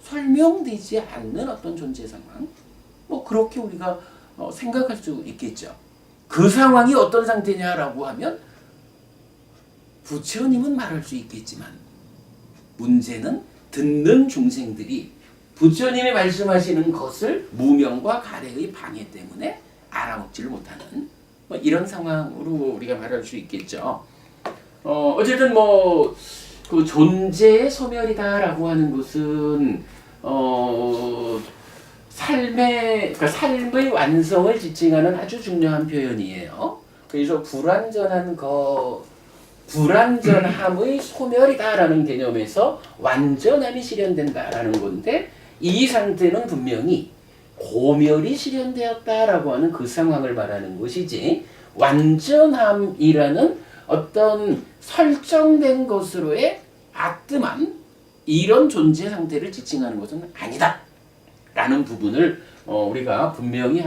설명되지 않는 어떤 존재 상황, 뭐 그렇게 우리가 생각할 수 있겠죠. 그 상황이 어떤 상태냐라고 하면 부처님은 말할 수 있겠지만 문제는 듣는 중생들이 부처님이 말씀하시는 것을 무명과 가래의 방해 때문에 알아먹지를 못하는 뭐 이런 상황으로 우리가 말할 수 있겠죠. 어쨌든 뭐 그 존재의 소멸이다라고 하는 것은 그러니까 삶의 완성을 지칭하는 아주 중요한 표현이에요. 그래서 불완전함의 소멸이다라는 개념에서 완전함이 실현된다라는 건데 이 상태는 분명히 고멸이 실현되었다라고 하는 그 상황을 말하는 것이지 완전함이라는 어떤 설정된 것으로의 아뜸한 이런 존재 상태를 지칭하는 것은 아니다 라는 부분을 우리가 분명히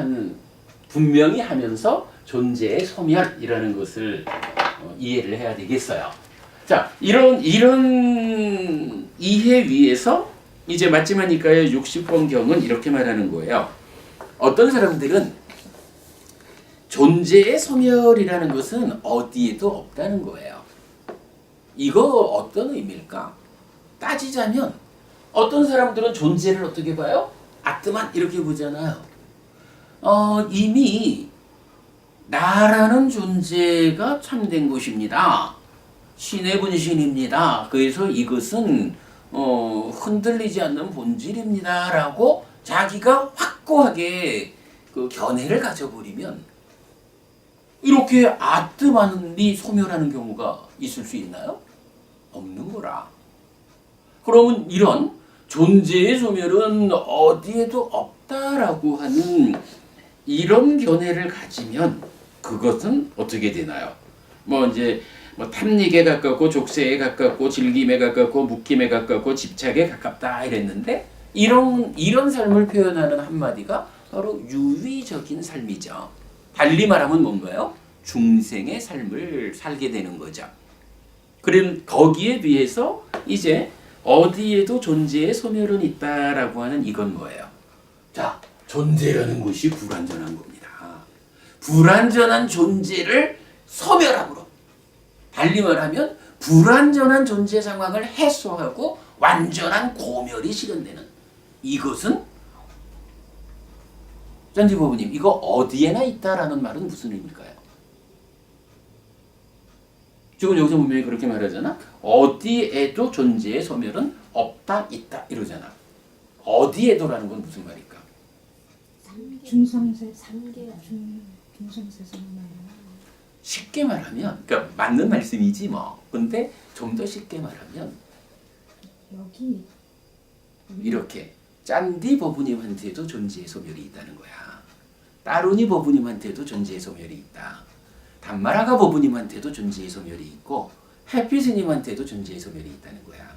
하면서 존재의 소멸이라는 것을 이해를 해야 되겠어요. 자, 이런 이해 위에서 이제 마지막이니까요 60번경은 이렇게 말하는 거예요. 어떤 사람들은 존재의 소멸이라는 것은 어디에도 없다는 거예요. 이거 어떤 의미일까? 따지자면 어떤 사람들은 존재를 어떻게 봐요? 아트만 이렇게 보잖아요. 이미 나라는 존재가 참된 것입니다. 신의 분신입니다. 그래서 이것은 흔들리지 않는 본질입니다라고 자기가 확고하게 그 견해를 가져버리면 이렇게 아뜨만이 소멸하는 경우가 있을 수 있나요? 없는 거라. 그러면 이런 존재의 소멸은 어디에도 없다라고 하는 이런 견해를 가지면 그것은 어떻게 되나요? 뭐 이제 탐닉에 가깝고 족쇄에 가깝고 즐김에 가깝고 묶임에 가깝고 집착에 가깝다 이랬는데 이런 삶을 표현하는 한마디가 바로 유의적인 삶이죠. 달리 말하면 뭔가요? 중생의 삶을 살게 되는 거죠. 그럼 거기에 비해서 이제 어디에도 존재의 소멸은 있다라고 하는 이건 뭐예요? 자, 존재라는 것이 불완전한 겁니다. 불완전한 존재를 소멸함으로 달리 말하면 불완전한 존재 상황을 해소하고 완전한 고멸이 실현되는 이것은 짠디버부님 이거 어디에나 있다라는 말은 무슨 의미일까요? 지금 여기서 분명히 그렇게 말하잖아. 어디에도 존재의 소멸은 없다 있다 이러잖아. 어디에도라는 건 무슨 말일까? 중성세 삼계 중성세상 말이야. 쉽게 말하면 그러니까 맞는 말씀이지 뭐. 근데 좀 더 쉽게 말하면 여기 이렇게 짠디 버부님한테도 존재의 소멸이 있다는 거야. 따루니 버부님한테도 존재의 소멸이 있다. 단마라가 버부님한테도 존재의 소멸이 있고 해피스님한테도 존재의 소멸이 있다는 거야.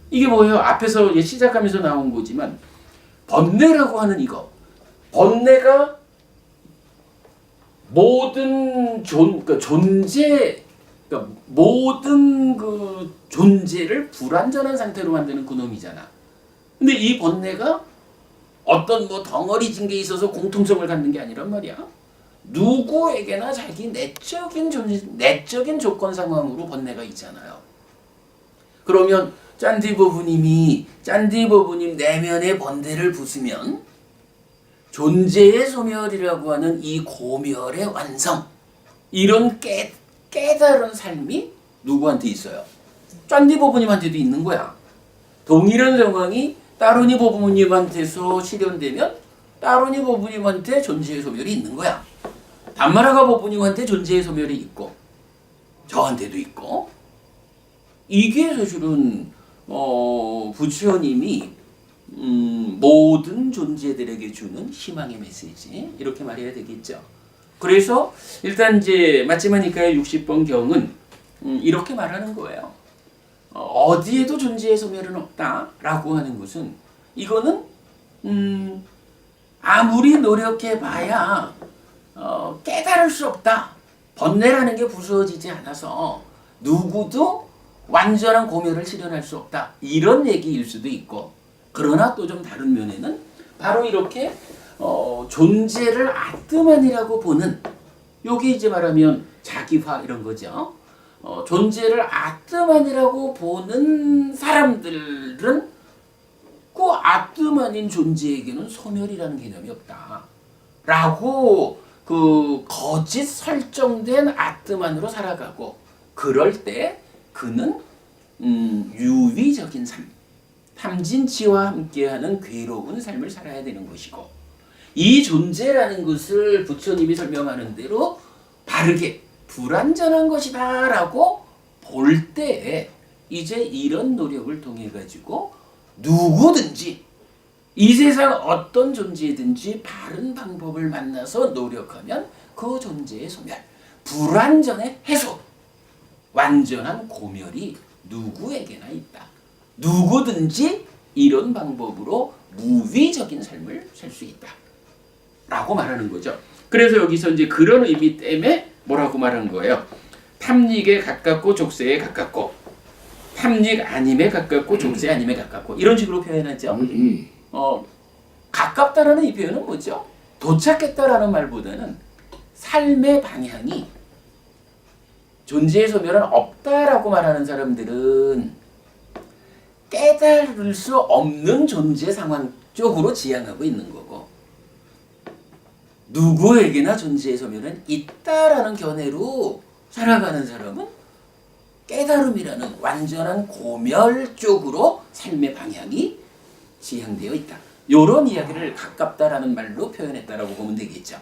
이게 뭐예요? 앞에서 시작하면서 나온 거지만 번뇌라고 하는 이거. 번뇌가 모든 존재, 그러니까 모든 그 존재를 불완전한 상태로 만드는 그놈이잖아. 근데 이 번뇌가 어떤 뭐 덩어리진 게 있어서 공통성을 갖는 게 아니란 말이야. 누구에게나 자기 내적인 조건 상황으로 번뇌가 있잖아요. 그러면 짠디버부님 내면의 번뇌를 부수면 존재의 소멸이라고 하는 이 고멸의 완성, 이런 깨달은 삶이 누구한테 있어요? 짠디버부님한테도 있는 거야. 동일한 상황이 따루니 버부님한테서 실현되면 따루니 버부님한테 존재의 소멸이 있는 거야. 단마라가 버부님한테 존재의 소멸이 있고 저한테도 있고. 이게 사실은 부처님이 모든 존재들에게 주는 희망의 메시지, 이렇게 말해야 되겠죠. 그래서 일단 이제 마찌마니카의 60번 경은 이렇게 말하는 거예요. 어디에도 존재의 소멸은 없다라고 하는 것은 이거는 아무리 노력해봐야 깨달을 수 없다. 번뇌라는 게 부서지지 않아서 누구도 완전한 고멸을 실현할 수 없다. 이런 얘기일 수도 있고, 그러나 또 좀 다른 면에는 바로 이렇게 존재를 아뜨만이라고 보는, 요게 이제 말하면 자기화 이런 거죠. 존재를 아뜨만이라고 보는 사람들은 그 아뜨만인 존재에게는 소멸이라는 개념이 없다. 라고 그 거짓 설정된 아뜨만으로 살아가고, 그럴 때 그는 유위적인 삶, 탐진치와 함께하는 괴로운 삶을 살아야 되는 것이고, 이 존재라는 것을 부처님이 설명하는 대로 바르게 불완전한 것이다 라고 볼 때 이제 이런 노력을 통해 가지고 누구든지 이 세상 어떤 존재든지 바른 방법을 만나서 노력하면 그 존재의 소멸, 불완전의 해소, 완전한 고멸이 누구에게나 있다. 누구든지 이런 방법으로 무위적인 삶을 살 수 있다. 라고 말하는 거죠. 그래서 여기서 이제 그런 의미 때문에 뭐라고 말한 거예요? 탐닉에 가깝고 족쇄에 가깝고, 탐닉 아님에 가깝고 족쇄 아님에 가깝고, 이런 식으로 표현하죠. 가깝다라는 이 표현은 뭐죠? 도착했다라는 말보다는 삶의 방향이 존재의 소멸은 없다라고 말하는 사람들은 깨달을 수 없는 존재 상황 쪽으로 지향하고 있는 거고, 누구에게나 존재의 소멸은 있다라는 견해로 살아가는 사람은 깨달음이라는 완전한 고멸 쪽으로 삶의 방향이 지향되어 있다. 이런 이야기를 가깝다라는 말로 표현했다라고 보면 되겠죠.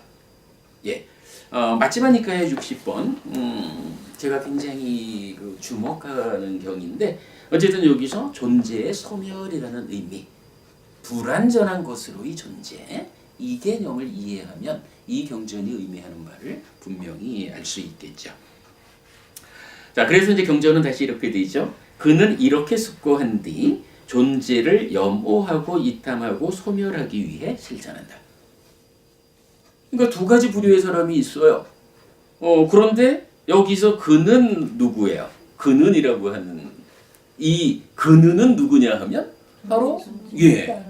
예, 마찌마니카의 60번 제가 굉장히 주목하는 경인데, 어쨌든 여기서 존재의 소멸이라는 의미, 불완전한 것으로의 존재, 이 개념을 이해하면 이 경전이 의미하는 바를 분명히 알 수 있겠죠. 자, 그래서 이제 경전은 다시 이렇게 되죠. 그는 이렇게 숙고한 뒤 존재를 염오하고 이탐하고 소멸하기 위해 실천한다. 그러니까 두 가지 부류의 사람이 있어요. 그런데 여기서 그는 누구예요? 그는이라고 하는 이 그는은 누구냐 하면 바로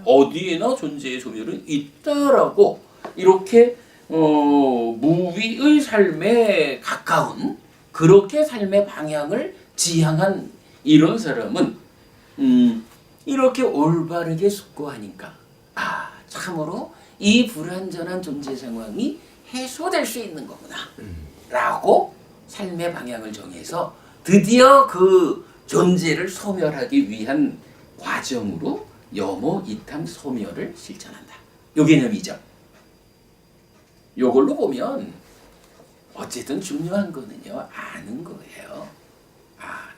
어디에나 존재의 소멸은 있다라고, 이렇게 무위의 삶에 가까운, 그렇게 삶의 방향을 지향한 이런 사람은 이렇게 올바르게 숙고하니까 참으로 이 불완전한 존재 상황이 해소될 수 있는 거구나 라고 삶의 방향을 정해서 드디어 그 존재를 소멸하기 위한 과정으로 여모 이탐 소멸을 실천한다. 요 개념이죠. 요걸로 보면 어쨌든 중요한 거는요, 아는 거예요.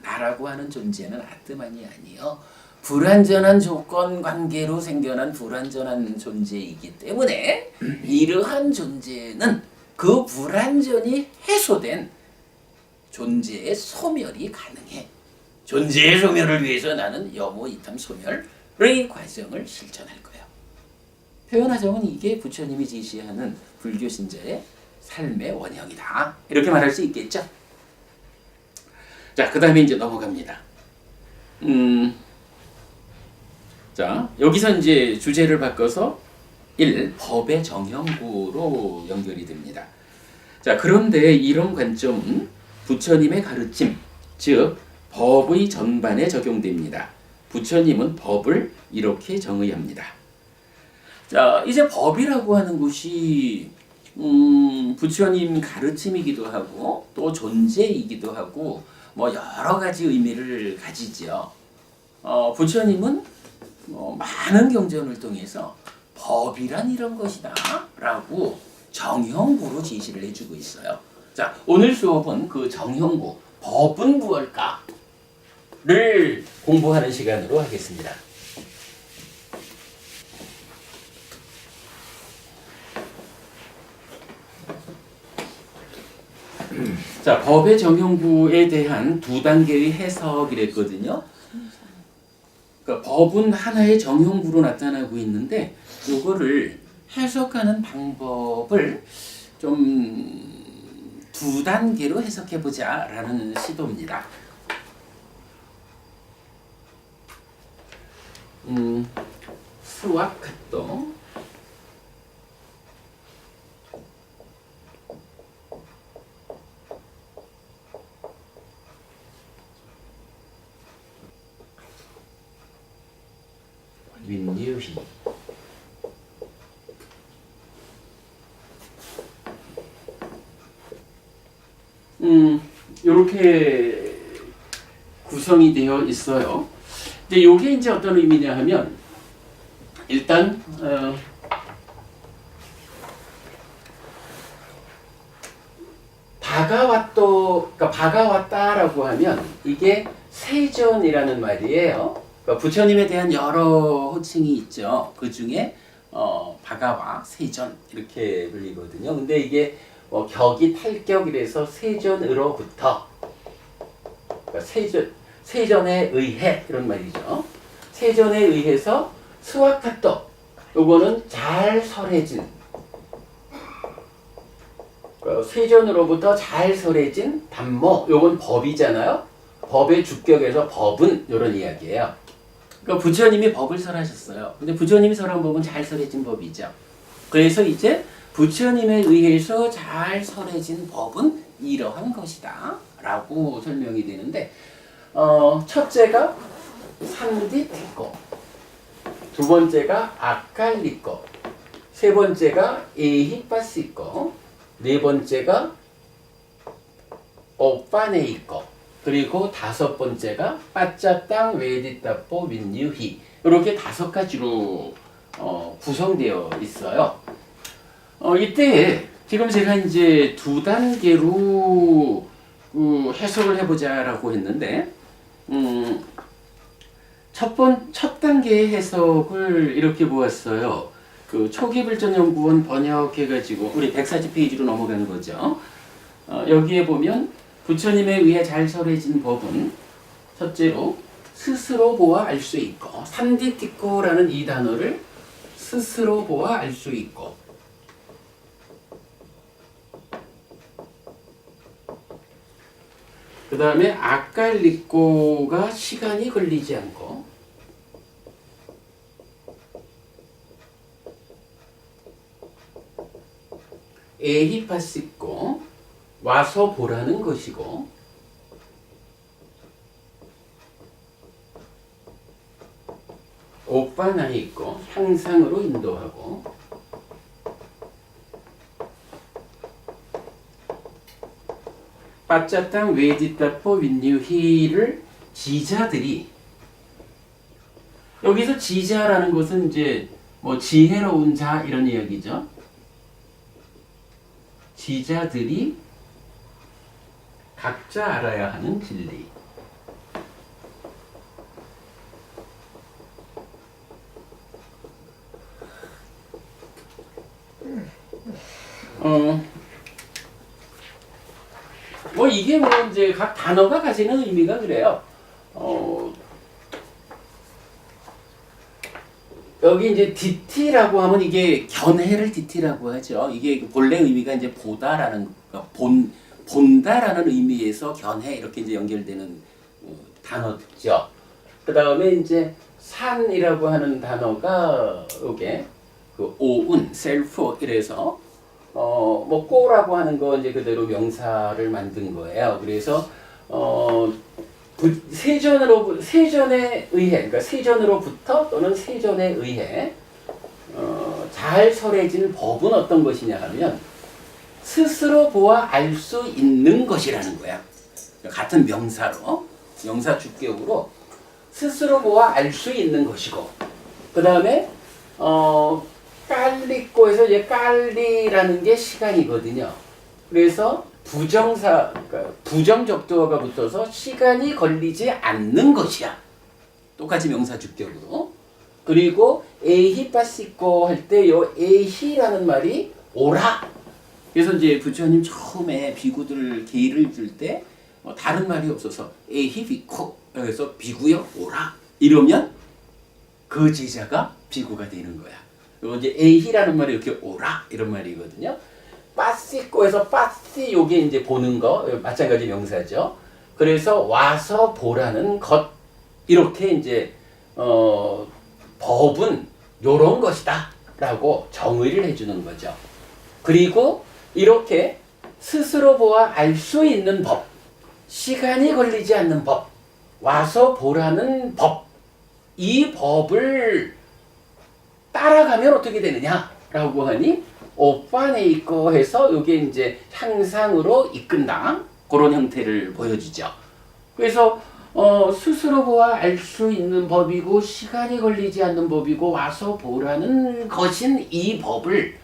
나라고 하는 존재는 아뜨만이 아니요, 불완전한 조건 관계로 생겨난 불완전한 존재이기 때문에 이러한 존재는 그 불완전이 해소된 존재의 소멸이 가능해. 존재의 소멸을 위해서 나는 여모 이탐 소멸의 과정을 실천할 거예요. 표현하자면 이게 부처님이 제시하는 불교 신자의 삶의 원형이다. 이렇게 말할 수 있겠죠. 자, 그 다음에 이제 넘어갑니다. 자, 여기서 이제 주제를 바꿔서 1. 법의 정형구로 연결이 됩니다. 자, 그런데 이런 관점은 부처님의 가르침, 즉 법의 전반에 적용됩니다. 부처님은 법을 이렇게 정의합니다. 자, 이제 법이라고 하는 것이 부처님 가르침이기도 하고 또 존재이기도 하고 뭐 여러 가지 의미를 가지죠. 부처님은 많은 경전을 통해서 법이란 이런 것이다 라고 정형구로 제시를 해주고 있어요. 자, 오늘 수업은 그 정형구, 법은 무엇일까? 를 공부하는 시간으로 하겠습니다. 자, 법의 정형구에 대한 두 단계의 해석이랬거든요. 그러니까 법은 하나의 정형구로 나타나고 있는데 이거를 해석하는 방법을 좀 두 단계로 해석해보자 라는 시도입니다. 스와카토, 윈유히. 이렇게 구성이 되어 있어요. 근데 이게 이제 어떤 의미냐 하면 일단 그러니까 바가왔다라고 하면 이게 세존이라는 말이에요. 그러니까 부처님에 대한 여러 호칭이 있죠. 그 중에 바가와, 세존 이렇게 불리거든요. 근데 이게 격이 탈격이라서 세존으로부터, 그러니까 세존에 의해 이런 말이죠. 세존에 의해서 스와카토, 요거는 잘 설해진, 세존으로부터 잘 설해진 담모, 요건 법이잖아요. 법의 주격에서 법은 이런 이야기예요. 그러니까 부처님이 법을 설하셨어요. 근데 부처님이 설한 법은 잘 설해진 법이죠. 그래서 이제 부처님에 의해서 잘 설해진 법은 이러한 것이다 라고 설명이 되는데, 첫째가 산디티코, 두 번째가 아칼리코, 세 번째가 에히파시코, 네 번째가 오빠네이코, 그리고 다섯 번째가 빠짜땅 웨디타포 민유히, 이렇게 다섯 가지로 구성되어 있어요. 이때 지금 제가 이제 두 단계로 해석을 해보자라고 했는데, 첫 단계의 해석을 이렇게 보았어요. 그 초기불전연구원 번역해가지고 우리 140페이지로 넘어가는 거죠. 여기에 보면 부처님에 의해 잘 설해진 법은 첫째로 스스로 보아 알 수 있고, 산디티코라는 이 단어를 스스로 보아 알 수 있고, 그 다음에 아칼리꼬가 시간이 걸리지 않고, 에히파시꼬 와서 보라는 것이고, 오빠나 있고 향상으로 인도하고 빠짜땅 외디따포 윈유히를 지자들이 여기서 지자라는 것은 이제 뭐 지혜로운 자 이런 이야기죠. 지자들이 각자 알아야 하는 진리. 뭐 이게 뭐 이제 각 단어가 가지는 의미가 그래요. 여기 이제 디티라고 하면 이게 견해를 디티라고 하죠. 이게 본래 의미가 이제 보다라는 본다라는 의미에서 견해 이렇게 이제 연결되는 단어죠. 그 다음에 이제 산이라고 하는 단어가 이게 그 오운, 셀프 이래서 뭐 꼬라고 하는 거 이제 그대로 명사를 만든 거예요. 그래서 세전에 의해, 그러니까 세전으로부터 또는 세전에 의해 잘 설해진 법은 어떤 것이냐 하면 스스로 보아 알 수 있는 것이라는 거야. 같은 명사로, 명사 주격으로 스스로 보아 알 수 있는 것이고, 그 다음에 깔리꼬에서 이제 깔리라는 게 시간이거든요. 그래서 부정사, 그러니까 부정적도어가 붙어서 시간이 걸리지 않는 것이야. 똑같이 명사 주격으로. 그리고 에히 빠시꼬 할 때 요 에히라는 말이 오라. 그래서 이제 부처님 처음에 비구들 계의를 줄 때 다른 말이 없어서 에히 비코 그래서 비구여 오라 이러면 그 제자가 비구가 되는 거야. 그리고 이제 에히라는 말이 이렇게 오라 이런 말이거든요. 빠시꼬에서 빠시 요게 이제 보는 거 마찬가지 명사죠. 그래서 와서 보라는 것 이렇게 이제 법은 요런 것이다라고 정의를 해주는 거죠. 그리고 이렇게 스스로 보아 알 수 있는 법, 시간이 걸리지 않는 법, 와서 보라는 법, 이 법을 따라가면 어떻게 되느냐라고 하니 오빠네 있고 해서 이게 이제 향상으로 이끈다 그런 형태를 보여주죠. 그래서 스스로 보아 알 수 있는 법이고 시간이 걸리지 않는 법이고 와서 보라는 것인 이 법을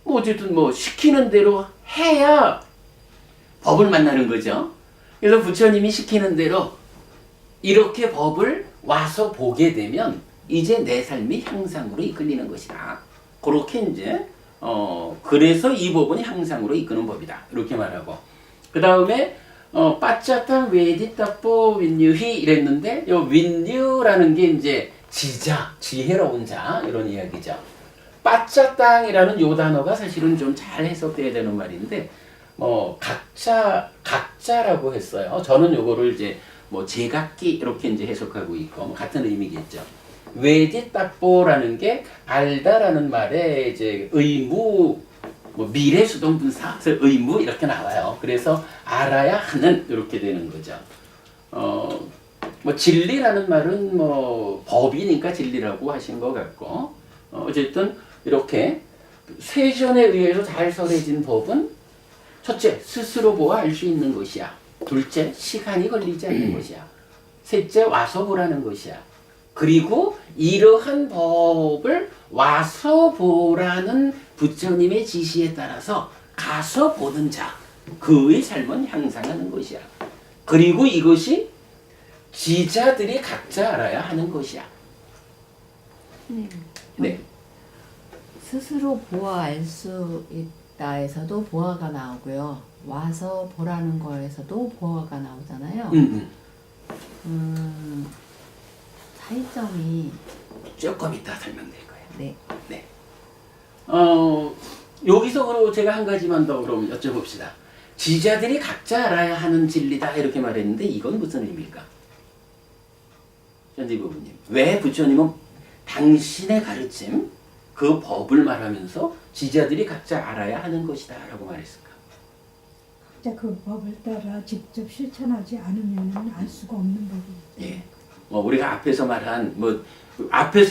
뭐 어쨌든 뭐 시키는 대로 해야 법을 만나는 거죠. 그래서 부처님이 시키는 대로 이렇게 법을 와서 보게 되면 이제 내 삶이 향상으로 이끌리는 것이다. 그렇게 이제 그래서 이 법은 향상으로 이끄는 법이다. 이렇게 말하고 그 다음에 빠짜땅 외디따뽀 윈유히 이랬는데 요 윈유라는 게 이제 지자, 지혜로운 자 이런 이야기죠. 빠짜땅이라는 요 단어가 사실은 좀 잘 해석돼야 되는 말인데 각자라고 했어요. 저는 요거를 이제 뭐 제각기 이렇게 이제 해석하고 있고 뭐 같은 의미겠죠. 외디따뽀라는 게 알다라는 말에 이제 의무 뭐 미래 수동분사 그래서 의무 이렇게 나와요. 그래서 알아야 하는 이렇게 되는 거죠. 뭐 진리라는 말은 뭐 법이니까 진리라고 하신 것 같고 어쨌든 이렇게 세전에 의해서 잘 설해진 법은 첫째 스스로 보아 알 수 있는 것이야. 둘째 시간이 걸리지 않는 것이야. 셋째 와서 보라는 것이야. 그리고 이러한 법을 와서 보라는 부처님의 지시에 따라서 가서 보는 자 그의 삶은 향상하는 것이야. 그리고 이것이 지자들이 각자 알아야 하는 것이야. 네. 스스로 보아 알 수 있다에서도 보아가 나오고요. 와서 보라는 거에서도 보아가 나오잖아요. 차이점이 조금 이따 설명될 거예요. 네. 네. 여기서 그럼 제가 한 가지만 더 그럼 여쭤봅시다. 지자들이 각자 알아야 하는 진리다 이렇게 말했는데 이건 무슨 의미일까? 현지 부부님. 왜 부처님은 당신의 가르침 그 법을 말하면서 지자들이 각자 알아야 하는 것이다 라고 말했을까? 각자 그 법을 따라 직접 실천하지 않으면 알 수가 없는 법이죠. 예. 우리가 앞에서 말한 앞에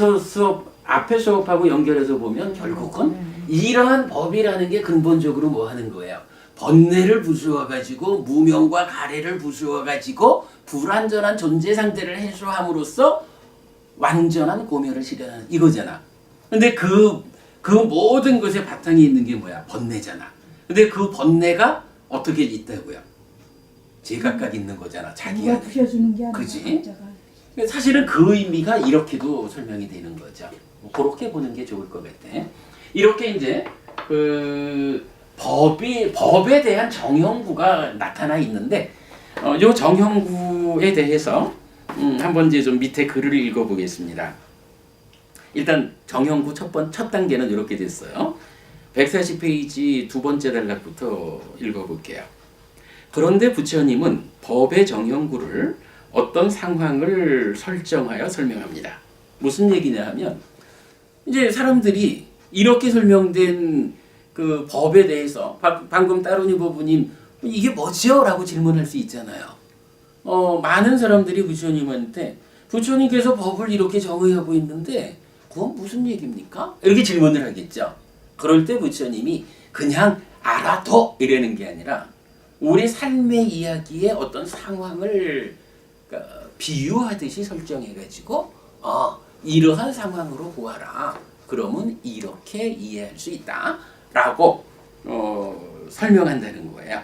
수업하고 연결해서 보면 결국은 이러한 법이라는 게 근본적으로 뭐 하는 거예요? 번뇌를 부수어 가지고 무명과 가래를 부수어 가지고 불완전한 존재 상태를 해소함으로써 완전한 고멸을 실현하는 이거잖아. 근데 그 모든 것의 바탕이 있는 게 뭐야? 번뇌잖아. 근데 그 번뇌가 어떻게 있다고요? 제각각 있는 거잖아. 자기 누가 안에. 부셔주는 게 아니라 그지? 각자가. 사실은 그 의미가 이렇게도 설명이 되는 거죠. 그렇게 보는 게 좋을 것 같아. 이렇게 이제 그 법에 대한 정형구가 나타나 있는데, 요 정형구에 대해서 한번 이제 좀 밑에 글을 읽어보겠습니다. 일단 정형구 첫 단계는 이렇게 됐어요. 140페이지 두 번째 단락부터 읽어볼게요. 그런데 부처님은 법의 정형구를 어떤 상황을 설정하여 설명합니다. 무슨 얘기냐 하면 이제 사람들이 이렇게 설명된 그 법에 대해서 방금 따루니 법부님 이게 뭐죠? 라고 질문할 수 있잖아요. 많은 사람들이 부처님한테 부처님께서 법을 이렇게 정의하고 있는데 그건 무슨 얘기입니까? 이렇게 질문을 하겠죠. 그럴 때 부처님이 그냥 알아둬 이러는 게 아니라 우리 삶의 이야기의 어떤 상황을 비유하듯이 설정해가지고 이러한 상황으로 보아라. 그러면 이렇게 이해할 수 있다. 라고 설명한다는 거예요.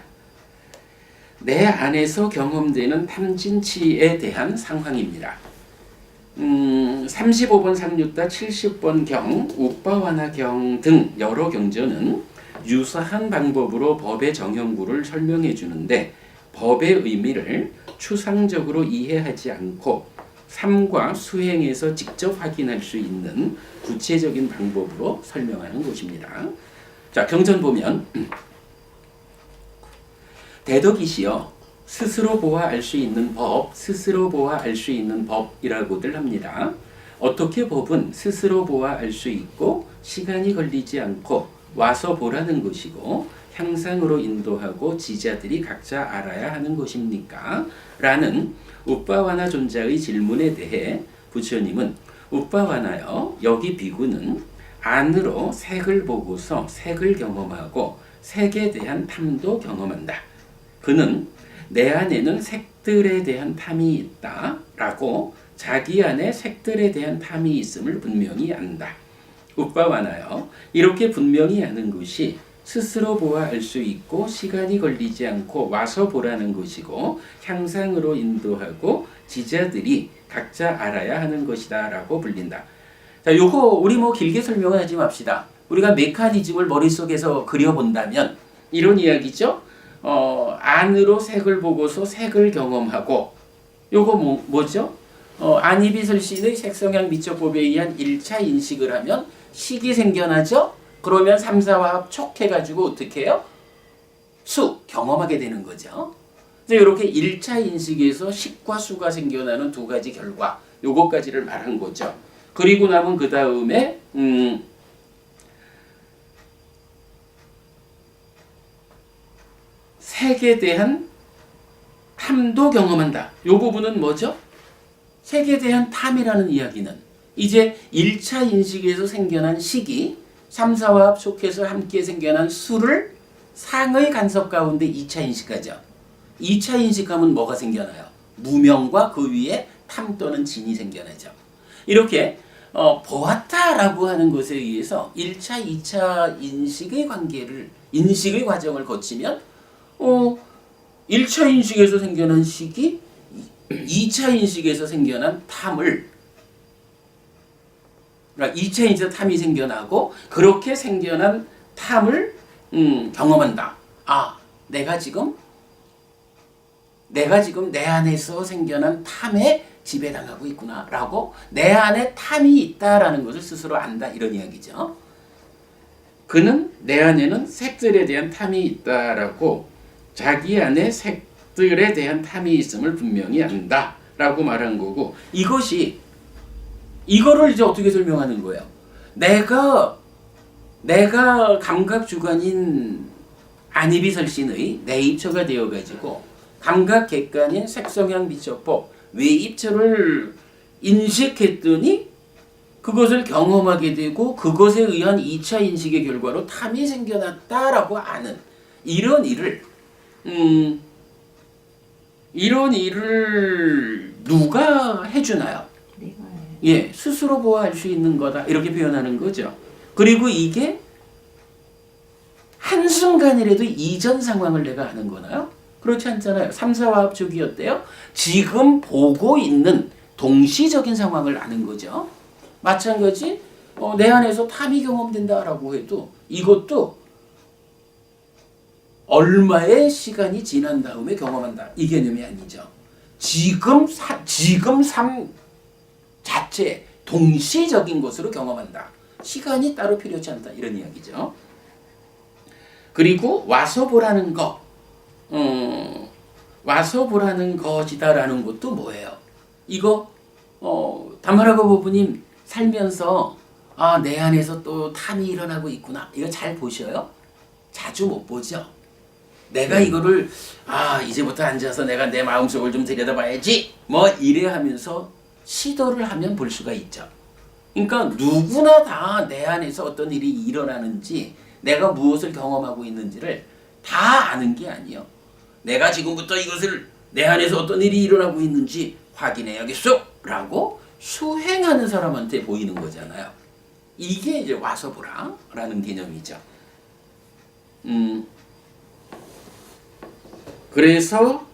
내 안에서 경험되는 탐진치에 대한 상황입니다. 35번 상류다 70번 경, 우빠와나 경 등 여러 경전은 유사한 방법으로 법의 정형구를 설명해 주는데 법의 의미를 추상적으로 이해하지 않고 삶과 수행에서 직접 확인할 수 있는 구체적인 방법으로 설명하는 것입니다. 자, 경전 보면 대덕이시여 스스로 보아 알 수 있는 법, 스스로 보아 알 수 있는 법이라고들 합니다. 어떻게 법은 스스로 보아 알 수 있고 시간이 걸리지 않고 와서 보라는 것이고 향상으로 인도하고 지자들이 각자 알아야 하는 것입니까? 라는 우빠와나 존자의 질문에 대해 부처님은 우빠와나여 여기 비구는 안으로 색을 보고서 색을 경험하고 색에 대한 탐도 경험한다. 그는 내 안에는 색들에 대한 탐이 있다 라고 자기 안에 색들에 대한 탐이 있음을 분명히 안다. 우빠와나여 이렇게 분명히 아는 것이 스스로 보아 알 수 있고 시간이 걸리지 않고 와서 보라는 것이고 향상으로 인도하고 지자들이 각자 알아야 하는 것이다 라고 불린다. 자, 요거 우리 길게 설명을 하지 맙시다. 우리가 메커니즘을 머릿속에서 그려본다면 이런 이야기죠. 안으로 색을 보고서 색을 경험하고 요거 뭐죠? 안이비설신의 색성향 미적법에 의한 1차 인식을 하면 식이 생겨나죠? 그러면 3, 4화합 촉해가지고 어떻게 해요? 경험하게 되는 거죠. 그래서 이렇게 1차 인식에서 식과 수가 생겨나는 두 가지 결과 요것까지를 말한 거죠. 그리고 나면 그 다음에 색에 대한 탐도 경험한다. 요 부분은 뭐죠? 색에 대한 탐이라는 이야기는 이제 1차 인식에서 생겨난 식이 3, 4화합 속해서 함께 생겨난 수를 상의 간섭 가운데 2차 인식하죠. 2차 인식하면 뭐가 생겨나요? 무명과 그 위에 탐 또는 진이 생겨나죠. 이렇게 보았다라고 하는 것에 의해서 1차, 2차 인식의 과정을 거치면 1차 인식에서 생겨난 식이 2차 인식에서 생겨난 탐을 그러니까 2차 인식에서 탐이 생겨나고 그렇게 생겨난 탐을 경험한다. 내가 지금 내 안에서 생겨난 탐에 지배당하고 있구나 라고 내 안에 탐이 있다라는 것을 스스로 안다 이런 이야기죠. 그는 내 안에는 색들에 대한 탐이 있다라고 자기 안에 색들에 대한 탐이 있음을 분명히 안다 라고 말한 거고 이거를 이제 어떻게 설명하는 거예요? 내가 감각주관인 안이비설신의 내입처가 되어가지고 감각객관인 색성향 미적법 외입처를 인식했더니 그것을 경험하게 되고 그것에 의한 2차 인식의 결과로 탐이 생겨났다라고 아는 이런 일을 누가 해주나요? 내가 예, 스스로 보아할 수 있는 거다 이렇게 표현하는 거죠. 그리고 이게 한순간이라도 이전 상황을 내가 아는 거나요? 그렇지 않잖아요. 3, 4화합 초기였대요. 지금 보고 있는 동시적인 상황을 아는 거죠. 마찬가지 내 안에서 탐이 경험된다라고 해도 이것도 얼마의 시간이 지난 다음에 경험한다. 이 개념이 아니죠. 지금 삶 자체 동시적인 것으로 경험한다. 시간이 따로 필요치 않다. 이런 이야기죠. 그리고 와서 보라는 거. 와서 보라는 것이다라는 것도 뭐예요? 이거 담화라고 부부님 살면서 내 안에서 또 탐이 일어나고 있구나. 이거 잘 보셔요? 자주 못 보죠? 내가 이거를 이제부터 앉아서 내가 내 마음속을 좀 들여다봐야지 뭐 이래 하면서 시도를 하면 볼 수가 있죠. 그러니까 누구나 다 내 안에서 어떤 일이 일어나는지 내가 무엇을 경험하고 있는지를 다 아는 게 아니에요. 내가 지금부터 이것을 내 안에서 어떤 일이 일어나고 있는지 확인해야겠어 라고 수행하는 사람한테 보이는 거잖아요. 이게 이제 와서 보라 라는 개념이죠. 그래서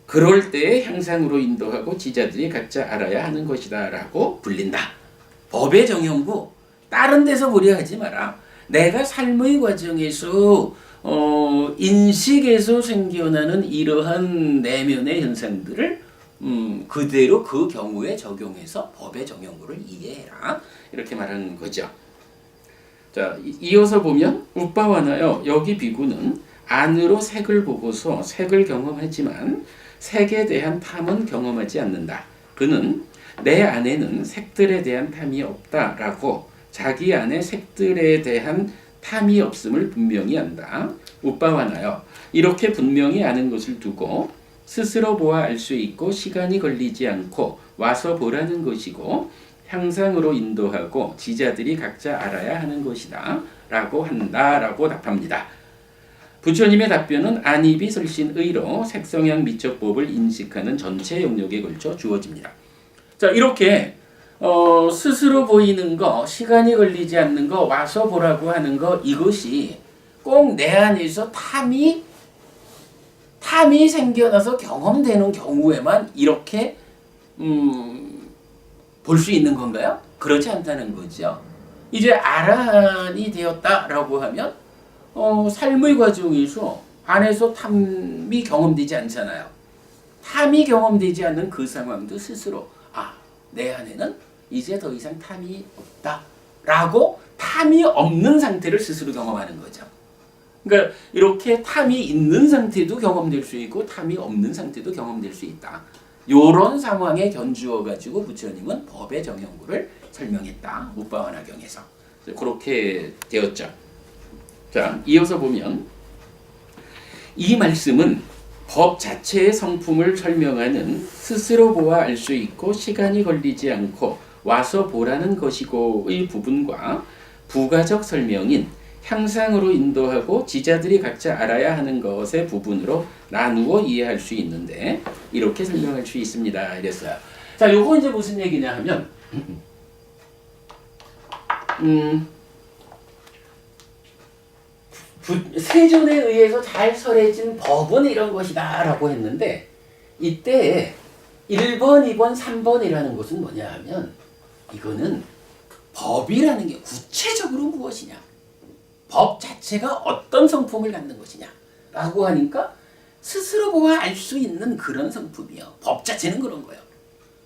그럴 때의 형상으로 인도하고 지자들이 각자 알아야 하는 것이다 라고 불린다. 법의 정형구 다른 데서 보려 하지 마라. 내가 삶의 과정에서 인식에서 생겨나는 이러한 내면의 현상들을 그대로 그 경우에 적용해서 법의 정형구를 이해해라. 이렇게 말하는 거죠. 자, 이어서 보면 우빠와나요. 여기 비구는 안으로 색을 보고서 색을 경험하지만 색에 대한 탐은 경험하지 않는다. 그는 내 안에는 색들에 대한 탐이 없다라고 자기 안에 색들에 대한 탐이 없음을 분명히 안다. 우빠와나요. 이렇게 분명히 아는 것을 두고 스스로 보아 알 수 있고 시간이 걸리지 않고 와서 보라는 것이고 향상으로 인도하고 지자들이 각자 알아야 하는 것이다 라고 한다라고 답합니다. 부처님의 답변은 안입이 설신의로 색성향 미적법을 인식하는 전체 영역에 걸쳐 주어집니다. 자, 이렇게 스스로 보이는 거, 시간이 걸리지 않는 거, 와서 보라고 하는 거, 이것이 꼭 내 안에서 탐이 생겨나서 경험되는 경우에만 이렇게 볼 수 있는 건가요? 그렇지 않다는 거죠. 이제 아라한이 되었다라고 하면 삶의 과정에서 안에서 탐이 경험되지 않잖아요. 탐이 경험되지 않는 그 상황도 스스로 내 안에는 이제 더 이상 탐이 없다라고 탐이 없는 상태를 스스로 경험하는 거죠. 그러니까 이렇게 탐이 있는 상태도 경험될 수 있고 탐이 없는 상태도 경험될 수 있다. 요런 상황에 견주어 가지고 부처님은 법의 정형구를 설명했다. 우빠와나경에서. 그렇게 되었죠. 자, 이어서 보면 이 말씀은 법 자체의 성품을 설명하는 스스로 보아 알 수 있고 시간이 걸리지 않고 와서 보라는 것이고의 부분과 부가적 설명인 향상으로 인도하고 지자들이 각자 알아야 하는 것의 부분으로 나누어 이해할 수 있는데 이렇게 설명할 수 있습니다. 이랬어요. 자, 요거 이제 무슨 얘기냐 하면 세존에 의해서 잘 설해진 법은 이런 것이다 라고 했는데 이때 1번, 2번, 3번이라는 것은 뭐냐 하면 이거는 법이라는 게 구체적으로 무엇이냐, 법 자체가 어떤 성품을 갖는 것이냐 라고 하니까 스스로 보아 알 수 있는 그런 성품이요. 법 자체는 그런 거예요.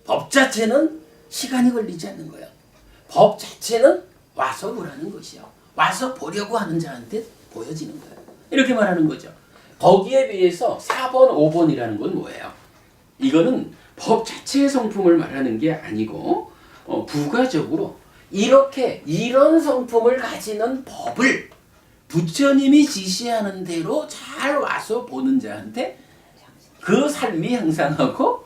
법 자체는 시간이 걸리지 않는 거예요. 법 자체는 와서 보라는 것이요. 와서 보려고 하는 자한테 보여지는 거예요. 이렇게 말하는 거죠. 거기에 비해서 4번, 5번이라는 건 뭐예요? 이거는 법 자체의 성품을 말하는 게 아니고 부가적으로 이렇게 이런 성품을 가지는 법을 부처님이 지시하는 대로 잘 와서 보는 자한테 그 삶이 향상하고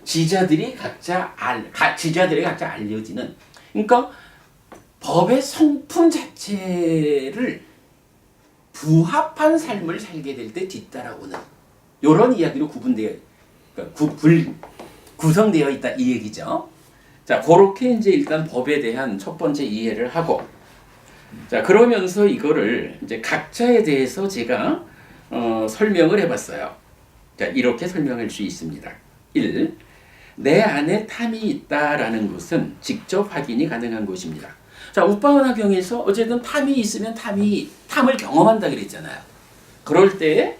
지자들이 각자 알려지는, 그러니까 법의 성품 자체를 부합한 삶을 살게 될 때 뒤따라오는 이런 이야기로 구성되어 있다 이 얘기죠. 자, 그렇게 이제 일단 법에 대한 첫 번째 이해를 하고, 자, 그러면서 이거를 이제 각자에 대해서 제가 설명을 해봤어요. 자, 이렇게 설명할 수 있습니다. 1. 내 안에 탐이 있다라는 것은 직접 확인이 가능한 것입니다. 자, 우빠원화경에서 어쨌든 탐이 있으면 탐을 경험한다 그랬잖아요. 그럴 때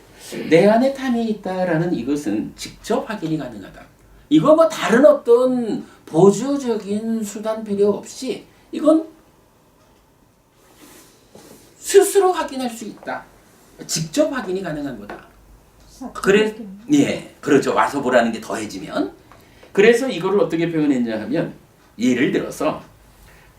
내 안에 탐이 있다라는 이것은 직접 확인이 가능하다. 이거 뭐 다른 어떤 보조적인 수단 필요 없이 이건 스스로 확인할 수 있다. 직접 확인이 가능한 거다. 그래, 예, 그렇죠. 와서 보라는 게 더해지면. 그래서 이거를 어떻게 표현했냐 하면, 예를 들어서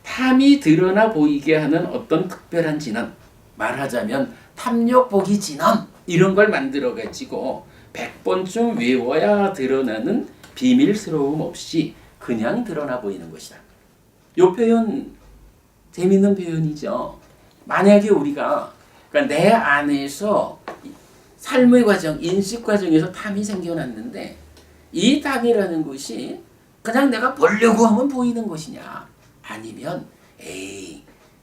탐이 드러나 보이게 하는 어떤 특별한 진언, 말하자면 탐욕 보기 진언 이런 걸 만들어 가지고 100번쯤 외워야 드러나는 비밀스러움 없이 그냥 드러나 보이는 것이다. 이 표현 재밌는 표현이죠. 만약에 우리가, 그러니까 내 안에서 삶의 과정, 인식 과정에서 탐이 생겨났는데 이 탐이라는 것이 그냥 내가 보려고 하면 보이는 것이냐, 아니면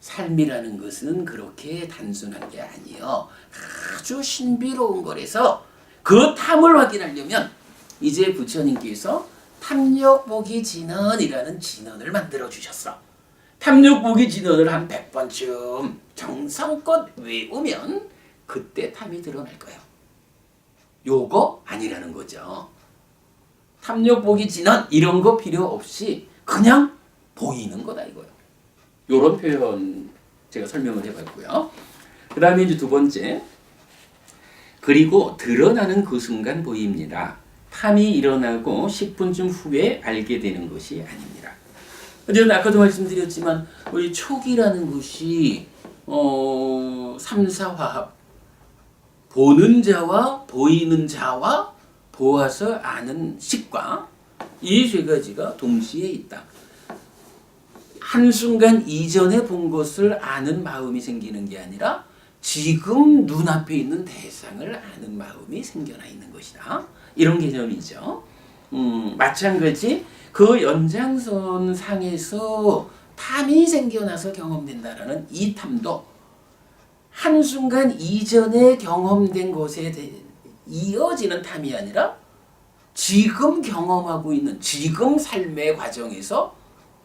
삶이라는 것은 그렇게 단순한 게 아니요, 아주 신비로운 거라서 그 탐을 확인하려면 이제 부처님께서 탐욕보기 진언이라는 진언을 만들어 주셨어. 탐욕보기 진언을 한 100번쯤 정성껏 외우면 그때 탐이 드러날 거예요. 요거 아니라는 거죠. 탐욕보기 진언 이런 거 필요 없이 그냥 보이는 거다 이거예요. 요런 표현 제가 설명을 해봤고요. 그 다음에 이제 두 번째, 그리고 드러나는 그 순간 보입니다. 탐이 일어나고 10분쯤 후에 알게 되는 것이 아닙니다. 저는 아까도 말씀드렸지만 우리 촉이라는 것이 3, 4화합, 보는 자와 보이는 자와 보아서 아는 식과 이 세 가지가 동시에 있다. 한순간 이전에 본 것을 아는 마음이 생기는 게 아니라 지금 눈앞에 있는 대상을 아는 마음이 생겨나 있는 것이다. 이런 개념이죠. 마찬가지 그 연장선 상에서 탐이 생겨나서 경험된다라는 이 탐도 한순간 이전에 경험된 것에 이어지는 탐이 아니라 지금 경험하고 있는 지금 삶의 과정에서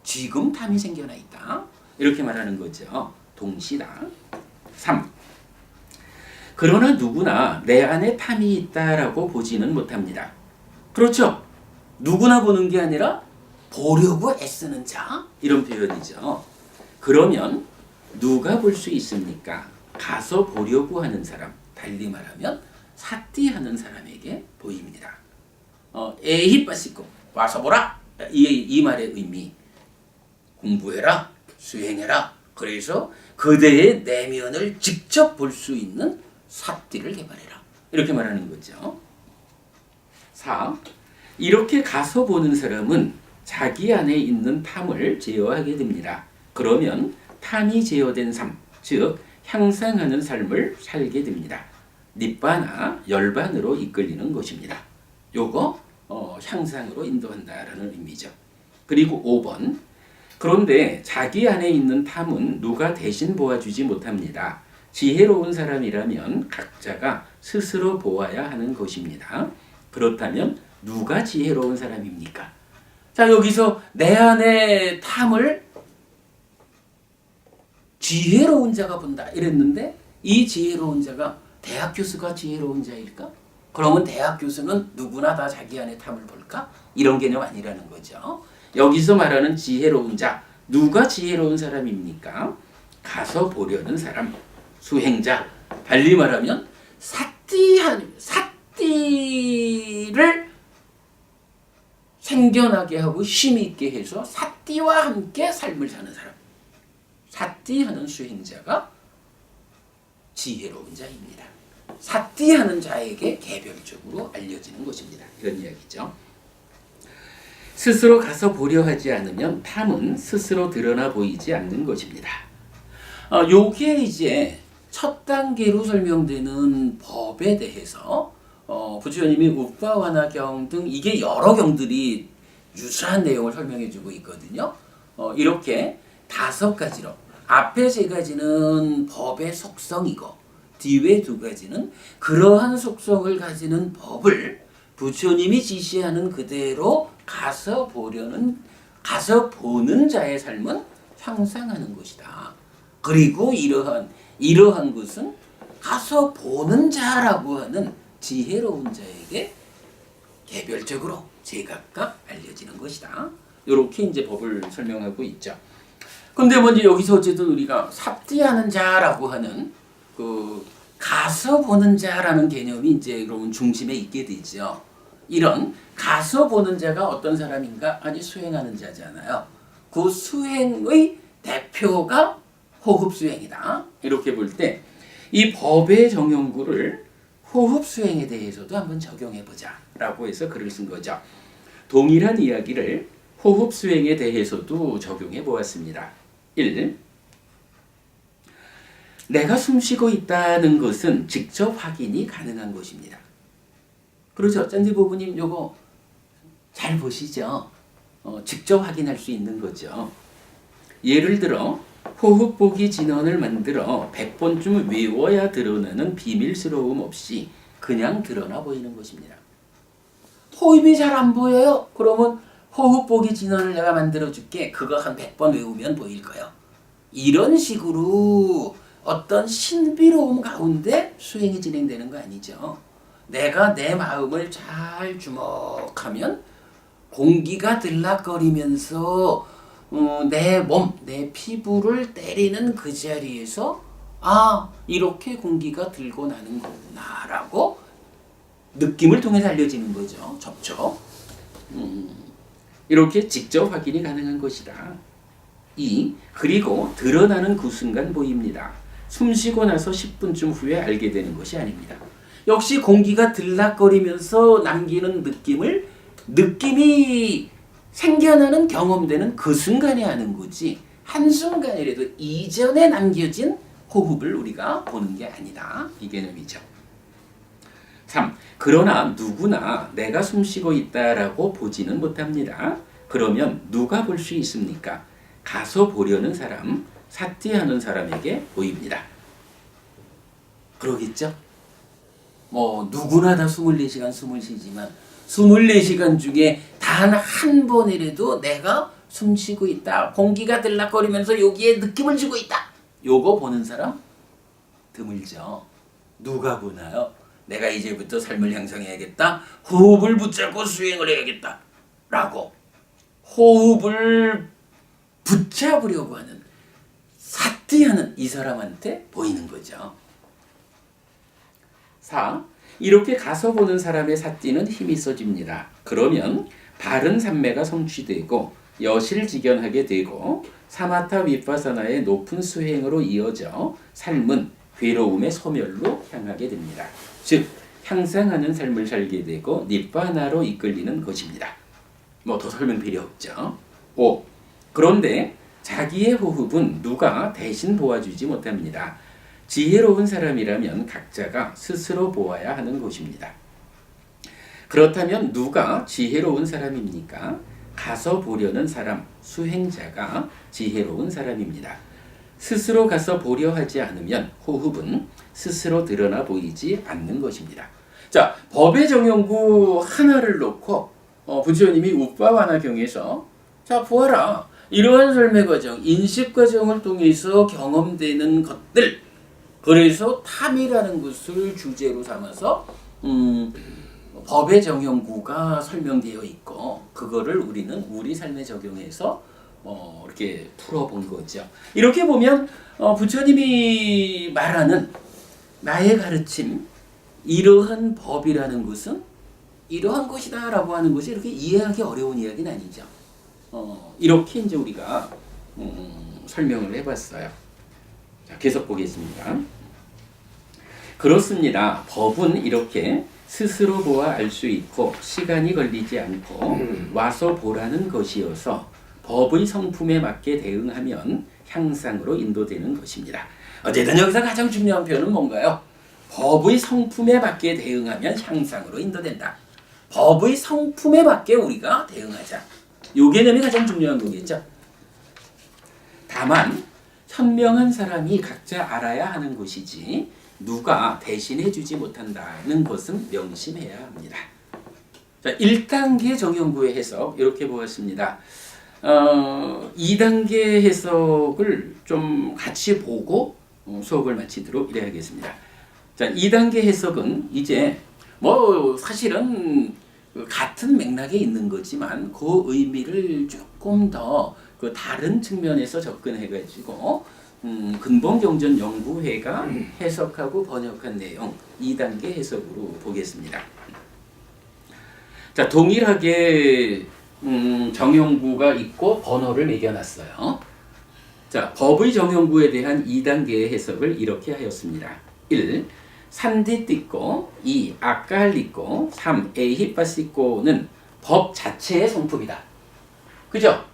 지금 탐이 생겨나 있다. 이렇게 말하는 거죠. 동시다. 3. 그러나 누구나 내 안에 탐이 있다라고 보지는 못합니다. 그렇죠? 누구나 보는 게 아니라 보려고 애쓰는 자, 이런 표현이죠. 그러면 누가 볼 수 있습니까? 가서 보려고 하는 사람, 달리 말하면 사띠하는 사람에게 보입니다. 에히 빠시고 와서 보라, 이 말의 의미, 공부해라, 수행해라. 그래서 그대의 내면을 직접 볼 수 있는 사띠를 개발해라. 이렇게 말하는 거죠. 4. 이렇게 가서 보는 사람은 자기 안에 있는 탐을 제어하게 됩니다. 그러면 탐이 제어된 삶, 즉 향상하는 삶을 살게 됩니다. 닛바나 열반으로 이끌리는 것입니다. 요거 향상으로 인도한다라는 의미죠. 그리고 5번. 그런데 자기 안에 있는 탐은 누가 대신 보아주지 못합니다. 지혜로운 사람이라면 각자가 스스로 보아야 하는 것입니다. 그렇다면 누가 지혜로운 사람입니까? 자, 여기서 내 안에 탐을 지혜로운 자가 본다 이랬는데 이 지혜로운 자가 대학 교수가 지혜로운 자일까? 그러면 대학 교수는 누구나 다 자기 안에 탐을 볼까? 이런 개념 아니라는 거죠. 여기서 말하는 지혜로운 자, 누가 지혜로운 사람입니까? 가서 보려는 사람, 수행자, 달리 말하면 사띠를 생겨나게 하고 힘있게 해서 사띠와 함께 삶을 사는 사람, 사띠하는 수행자가 지혜로운 자입니다. 사띠하는 자에게 개별적으로 알려지는 것입니다. 이런 이야기죠. 스스로 가서 보려 하지 않으면 탐은 스스로 드러나 보이지 않는 것입니다. 요게 이제 첫 단계로 설명되는 법에 대해서 부처님이 우빠와나경 등 이게 여러 경들이 유사한 내용을 설명해주고 있거든요. 이렇게 5가지로 앞에 3가지는 법의 속성이고 뒤에 2가지는 그러한 속성을 가지는 법을 부처님이 지시하는 그대로 가서 보는 자의 삶은 향상하는 것이다. 그리고 이러한 것은 가서 보는 자라고 하는 지혜로운 자에게 개별적으로 제각각 알려지는 것이다. 이렇게 이제 법을 설명하고 있죠. 근데 먼저 여기서 어쨌든 우리가 삽디하는 자라고 하는 그 가서 보는 자라는 개념이 이제 그러면 중심에 있게 되죠. 이런 가서 보는 자가 어떤 사람인가? 아니 수행하는 자잖아요. 그 수행의 대표가 호흡 수행이다. 이렇게 볼 때 이 법의 정연구를 호흡 수행에 대해서도 한번 적용해 보자라고 해서 글을 쓴 거죠. 동일한 이야기를 호흡 수행에 대해서도 적용해 보았습니다. 1. 내가 숨쉬고 있다는 것은 직접 확인이 가능한 것입니다. 그렇죠. 짠지부부님 요거 잘 보시죠. 직접 확인할 수 있는 거죠. 예를 들어 호흡보기 진언을 만들어 100번쯤 외워야 드러나는 비밀스러움 없이 그냥 드러나 보이는 것입니다. 호흡이 잘 안 보여요? 그러면 호흡보기 진언을 내가 만들어 줄게. 그거 한 100번 외우면 보일 거예요. 이런 식으로 어떤 신비로움 가운데 수행이 진행되는 거 아니죠. 내가 내 마음을 잘 주목하면 공기가 들락거리면서 내 몸, 내 피부를 때리는 그 자리에서 이렇게 공기가 들고 나는 거구나 라고 느낌을 통해서 알려지는 거죠. 접촉. 이렇게 직접 확인이 가능한 것이다. 2. 그리고 드러나는 그 순간 보입니다. 숨쉬고 나서 10분쯤 후에 알게 되는 것이 아닙니다. 역시 공기가 들락거리면서 남기는 느낌이 생겨나는 경험되는 그 순간에 아는 거지 한순간이라도 이전에 남겨진 호흡을 우리가 보는 게 아니다. 이 개념이죠. 3. 그러나 누구나 내가 숨쉬고 있다라고 보지는 못합니다. 그러면 누가 볼 수 있습니까? 가서 보려는 사람, 사티하는 사람에게 보입니다. 그러겠죠? 누구나 다 24시간 숨을 쉬지만 24시간 중에 단 한 번이라도 내가 숨 쉬고 있다. 공기가 들락거리면서 여기에 느낌을 주고 있다. 요거 보는 사람 드물죠. 누가 보나요? 내가 이제부터 삶을 향상해야겠다. 호흡을 붙잡고 수행을 해야겠다. 라고 호흡을 붙잡으려고 하는 사티하는 이 사람한테 보이는 거죠. 4. 이렇게 가서 보는 사람의 사띠는 힘이 써집니다. 그러면 바른 삼매가 성취되고 여실직연하게 되고 사마타 위파사나의 높은 수행으로 이어져 삶은 괴로움의 소멸로 향하게 됩니다. 즉 향상하는 삶을 살게 되고 니바나로 이끌리는 것입니다. 더 설명 필요 없죠. 5. 그런데 자기의 호흡은 누가 대신 도와주지 못합니다. 지혜로운 사람이라면 각자가 스스로 보아야 하는 것입니다. 그렇다면 누가 지혜로운 사람입니까? 가서 보려는 사람, 수행자가 지혜로운 사람입니다. 스스로 가서 보려 하지 않으면 호흡은 스스로 드러나 보이지 않는 것입니다. 자, 법의 정연구 하나를 놓고 부처님이 우빠와나경에서 자 보아라. 이러한 삶의 과정, 인식 과정을 통해서 경험되는 것들 그래서 탐이라는 것을 주제로 삼아서 법의 정연구가 설명되어 있고 그거를 우리는 우리 삶에 적용해서 이렇게 풀어본 거죠. 이렇게 보면 부처님이 말하는 나의 가르침 이러한 법이라는 것은 이러한 것이다 라고 하는 것이 이렇게 이해하기 어려운 이야기는 아니죠. 이렇게 이제 우리가 설명을 해봤어요. 자, 계속 보겠습니다. 그렇습니다. 법은 이렇게 스스로 보아 알 수 있고 시간이 걸리지 않고 와서 보라는 것이어서 법의 성품에 맞게 대응하면 향상으로 인도되는 것입니다. 어쨌든 여기서 가장 중요한 표현은 뭔가요? 법의 성품에 맞게 대응하면 향상으로 인도된다. 법의 성품에 맞게 우리가 대응하자. 요 개념이 가장 중요한 거겠죠. 다만 현명한 사람이 각자 알아야 하는 것이지 누가 대신해 주지 못한다는 것은 명심해야 합니다. 자, 1단계 정형구의 해석 이렇게 보았습니다. 2단계 해석을 좀 같이 보고 수업을 마치도록 이래야겠습니다. 자, 2단계 해석은 이제 뭐 사실은 같은 맥락에 있는 거지만 그 의미를 조금 더 그 다른 측면에서 접근해가지고 근본경전연구회가 해석하고 번역한 내용 2단계 해석으로 보겠습니다. 자, 동일하게 정형구가 있고 번호를 매겨놨어요. 자, 법의 정형구에 대한 2단계의 해석을 이렇게 하였습니다. 1. 산디띠꼬 2. 아까할리꼬 3. 에히빠시꼬는 법 자체의 성품이다. 그죠?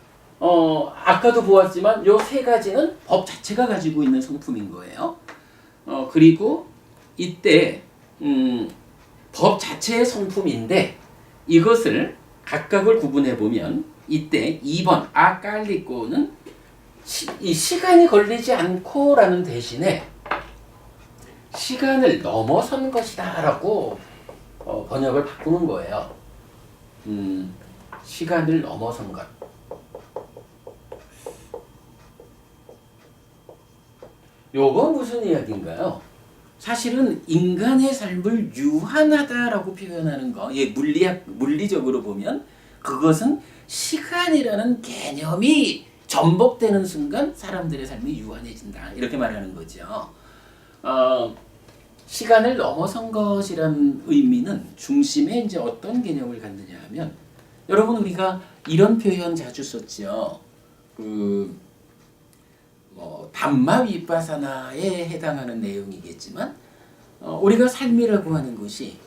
아까도 보았지만 요 세 가지는 법 자체가 가지고 있는 성품인 거예요. 그리고 이때 법 자체의 성품인데 이것을 각각을 구분해 보면 이때 2번 아까할리꼬는 이 시간이 걸리지 않고라는 대신에 시간을 넘어선 것이다라고 번역을 바꾸는 거예요. 시간을 넘어선 것. 요건 무슨 이야기인가요? 사실은 인간의 삶을 유한하다라고 표현하는 거, 예, 물리적으로 보면 그것은 시간이라는 개념이 전복되는 순간 사람들의 삶이 유한해진다. 이렇게 말하는 거죠. 시간을 넘어선 것이란 의미는 중심에 이제 어떤 개념을 갖느냐 하면 여러분 우리가 이런 표현 자주 썼죠. 담마 위파사나에 해당하는 내용이겠지만 우리가 삶이라고 하는 것이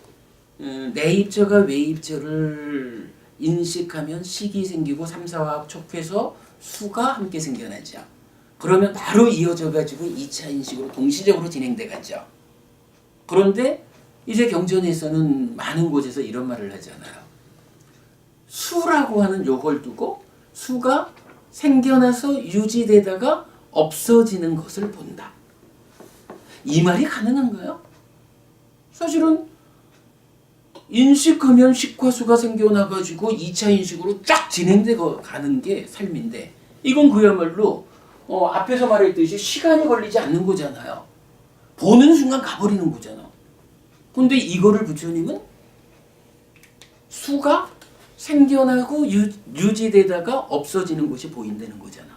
내입저가 외입저를 인식하면 식이 생기고 삼사화학 촉해서 수가 함께 생겨나죠. 그러면 바로 이어져 가지고 2차 인식으로 동시적으로 진행돼 가죠. 그런데 이제 경전에서는 많은 곳에서 이런 말을 하잖아요. 수라고 하는 요걸 두고 수가 생겨나서 유지되다가 없어지는 것을 본다. 이 말이 가능한가요? 사실은 인식하면 식과 수가 생겨나가지고 2차 인식으로 쫙 진행돼 가는 게 삶인데 이건 그야말로 앞에서 말했듯이 시간이 걸리지 않는 거잖아요. 보는 순간 가버리는 거잖아. 근데 이거를 부처님은 수가 생겨나고 유지되다가 없어지는 것이 보인다는 거잖아.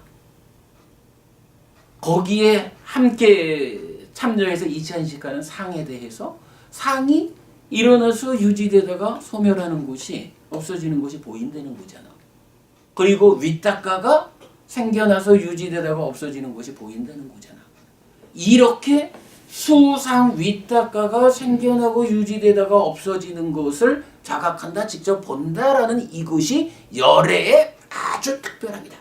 거기에 함께 참여해서 2차 인식하는 상에 대해서 상이 일어나서 유지되다가 소멸하는 것이 없어지는 것이 보인다는 거잖아. 그리고 윗닦아가 생겨나서 유지되다가 없어지는 것이 보인다는 거잖아. 이렇게 수상 윗닦아가 생겨나고 유지되다가 없어지는 것을 자각한다, 직접 본다라는 이것이 열애의 아주 특별합니다.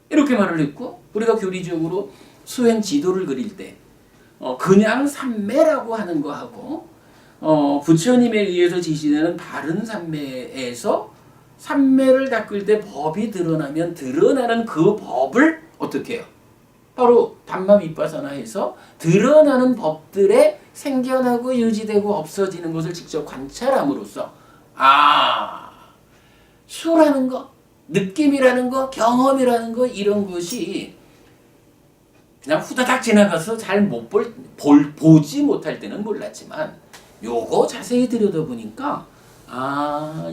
이렇게 말을 했고 우리가 교리적으로 수행 지도를 그릴 때 그냥 삼매라고 하는 거하고 부처님에 의해서 지시되는 바른 삼매에서 삼매를 닦을 때 법이 드러나면 드러나는 그 법을 어떻게 해요? 바로 담마 위파사나에서 드러나는 법들의 생겨나고 유지되고 없어지는 것을 직접 관찰함으로써 수라는 거, 느낌이라는 거, 경험이라는 거 이런 것이 그냥 후다닥 지나가서 잘 보지 못할 때는 몰랐지만 요거 자세히 들여다보니까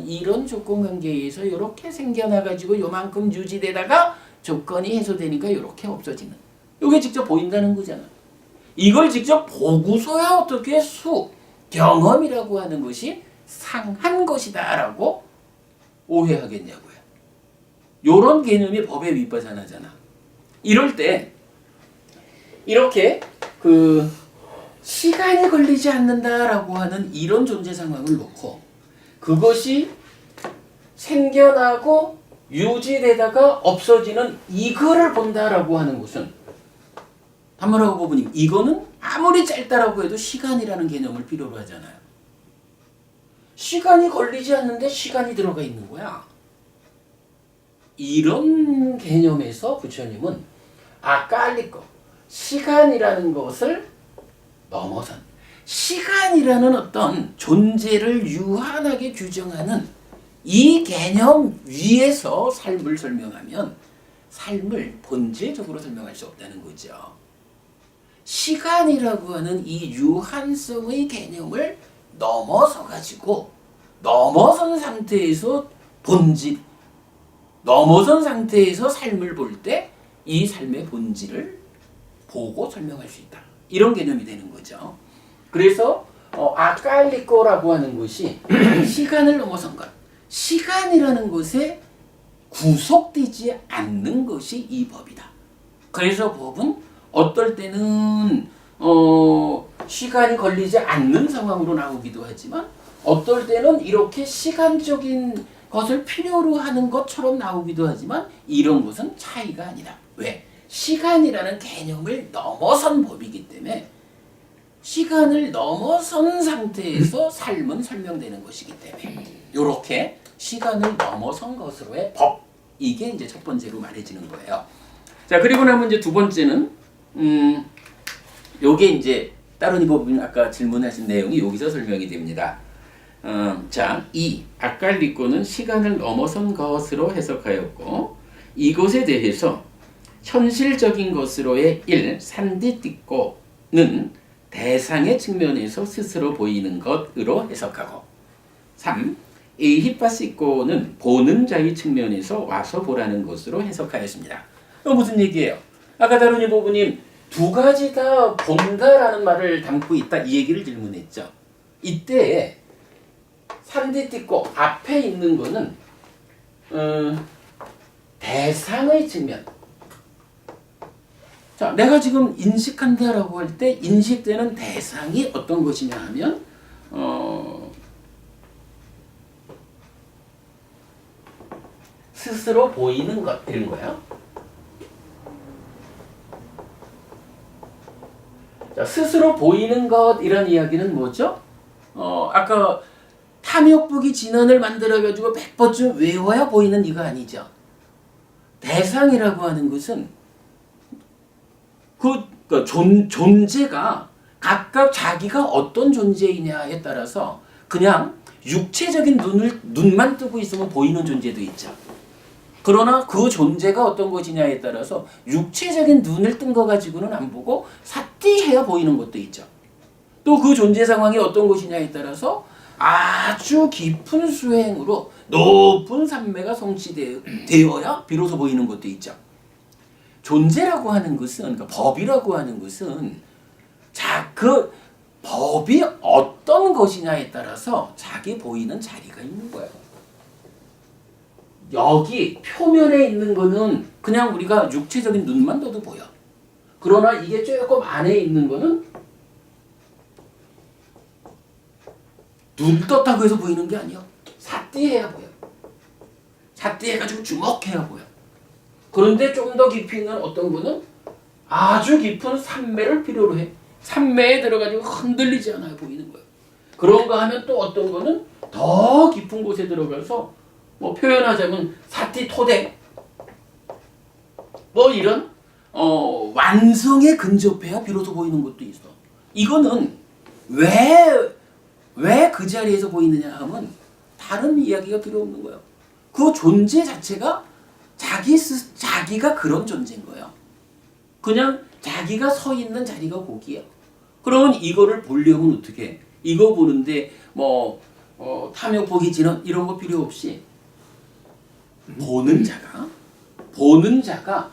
이런 조건 관계에서 이렇게 생겨나가지고 요만큼 유지되다가 조건이 해소되니까 이렇게 없어지는 요게 직접 보인다는 거잖아. 이걸 직접 보고서야 어떻게 경험이라고 하는 것이 상한 것이다 라고 오해하겠냐고요. 요런 개념이 법의 위파사나잖아. 이럴 때 이렇게 시간이 걸리지 않는다라고 하는 이런 존재 상황을 놓고 그것이 생겨나고 유지되다가 없어지는 이거를 본다라고 하는 것은 반문하고 보니 이거는 아무리 짧다라고 해도 시간이라는 개념을 필요로 하잖아요. 시간이 걸리지 않는데 시간이 들어가 있는 거야. 이런 개념에서 부처님은 아까 알릴 거 시간이라는 것을 넘어선 시간이라는 어떤 존재를 유한하게 규정하는 이 개념 위에서 삶을 설명하면 삶을 본질적으로 설명할 수 없다는 거죠. 시간이라고 하는 이 유한성의 개념을 넘어선 상태에서 본질, 넘어선 상태에서 삶을 볼 때 이 삶의 본질을 보고 설명할 수 있다. 이런 개념이 되는 거죠. 그래서 아칼리코라고 하는 것이 시간을 넘어선 것, 시간이라는 것에 구속되지 않는 것이 이 법이다. 그래서 법은 어떨 때는 시간이 걸리지 않는 상황으로 나오기도 하지만 어떨 때는 이렇게 시간적인 것을 필요로 하는 것처럼 나오기도 하지만 이런 것은 차이가 아니다. 왜? 시간이라는 개념을 넘어선 법이기 때문에 시간을 넘어선 상태에서 삶은 설명되는 것이기 때문에 이렇게 시간을 넘어선 것으로의 법, 이게 이제 첫 번째로 말해지는 거예요. 자, 그리고 나면 이제 두 번째는 요게 이제 따르니 법인 아까 질문하신 내용이 여기서 설명이 됩니다. 자, 이 아칼리코는 시간을 넘어선 것으로 해석하였고 이것에 대해서 현실적인 것으로의 1. 산디띠꼬는 대상의 측면에서 스스로 보이는 것으로 해석하고 3. 에히파시꼬는 보는 자의 측면에서 와서 보라는 것으로 해석하였습니다. 무슨 얘기예요? 아까 다루니 부부님 두 가지 다 본다라는 말을 담고 있다 이 얘기를 질문했죠. 이때 산디띠꼬 앞에 있는 거는 대상의 측면. 자, 내가 지금 인식한다라고 할 때 인식되는 대상이 어떤 것이냐 하면 스스로 보이는 것 이런 거예요. 자, 스스로 보이는 것 이런 이야기는 뭐죠? 아까 탐욕부기 진언을 만들어가지고 100번쯤 외워야 보이는 이거 아니죠. 대상이라고 하는 것은 그 존재가 각각 자기가 어떤 존재이냐에 따라서 그냥 육체적인 눈만 뜨고 있으면 보이는 존재도 있죠. 그러나 그 존재가 어떤 것이냐에 따라서 육체적인 눈을 뜬 거 가지고는 안 보고 사띠해야 보이는 것도 있죠. 또 그 존재 상황이 어떤 것이냐에 따라서 아주 깊은 수행으로 높은 산매가 성취되어야 비로소 보이는 것도 있죠. 존재라고 하는 것은, 그러니까 법이라고 하는 것은 그 법이 어떤 것이냐에 따라서 자기 보이는 자리가 있는 거예요. 여기 표면에 있는 거는 그냥 우리가 육체적인 눈만 떠도 보여. 그러나 이게 조금 안에 있는 거는 눈 떴다고 해서 보이는 게 아니야. 사띠해야 보여. 사띠해가지고 주목해야 보여. 그런데 좀 더 깊이 있는 어떤 거는 아주 깊은 산매를 필요로 해. 산매에 들어가지고 흔들리지 않아요 보이는 거예요. 그런가 하면 또 어떤 거는 더 깊은 곳에 들어가서 뭐 표현하자면 사띠토대 뭐 이런 완성에 근접해야 비로소 보이는 것도 있어. 이거는 왜 그 자리에서 보이느냐 하면 다른 이야기가 필요 없는 거예요. 그 존재 자체가 자기가 그런 존재인 거예요. 그냥 자기가 서 있는 자리가 거기야. 그러면 이거를 보려면 어떻게 해? 이거 보는데 뭐 탐욕 보기 진언 이런 거 필요 없이 보는 자가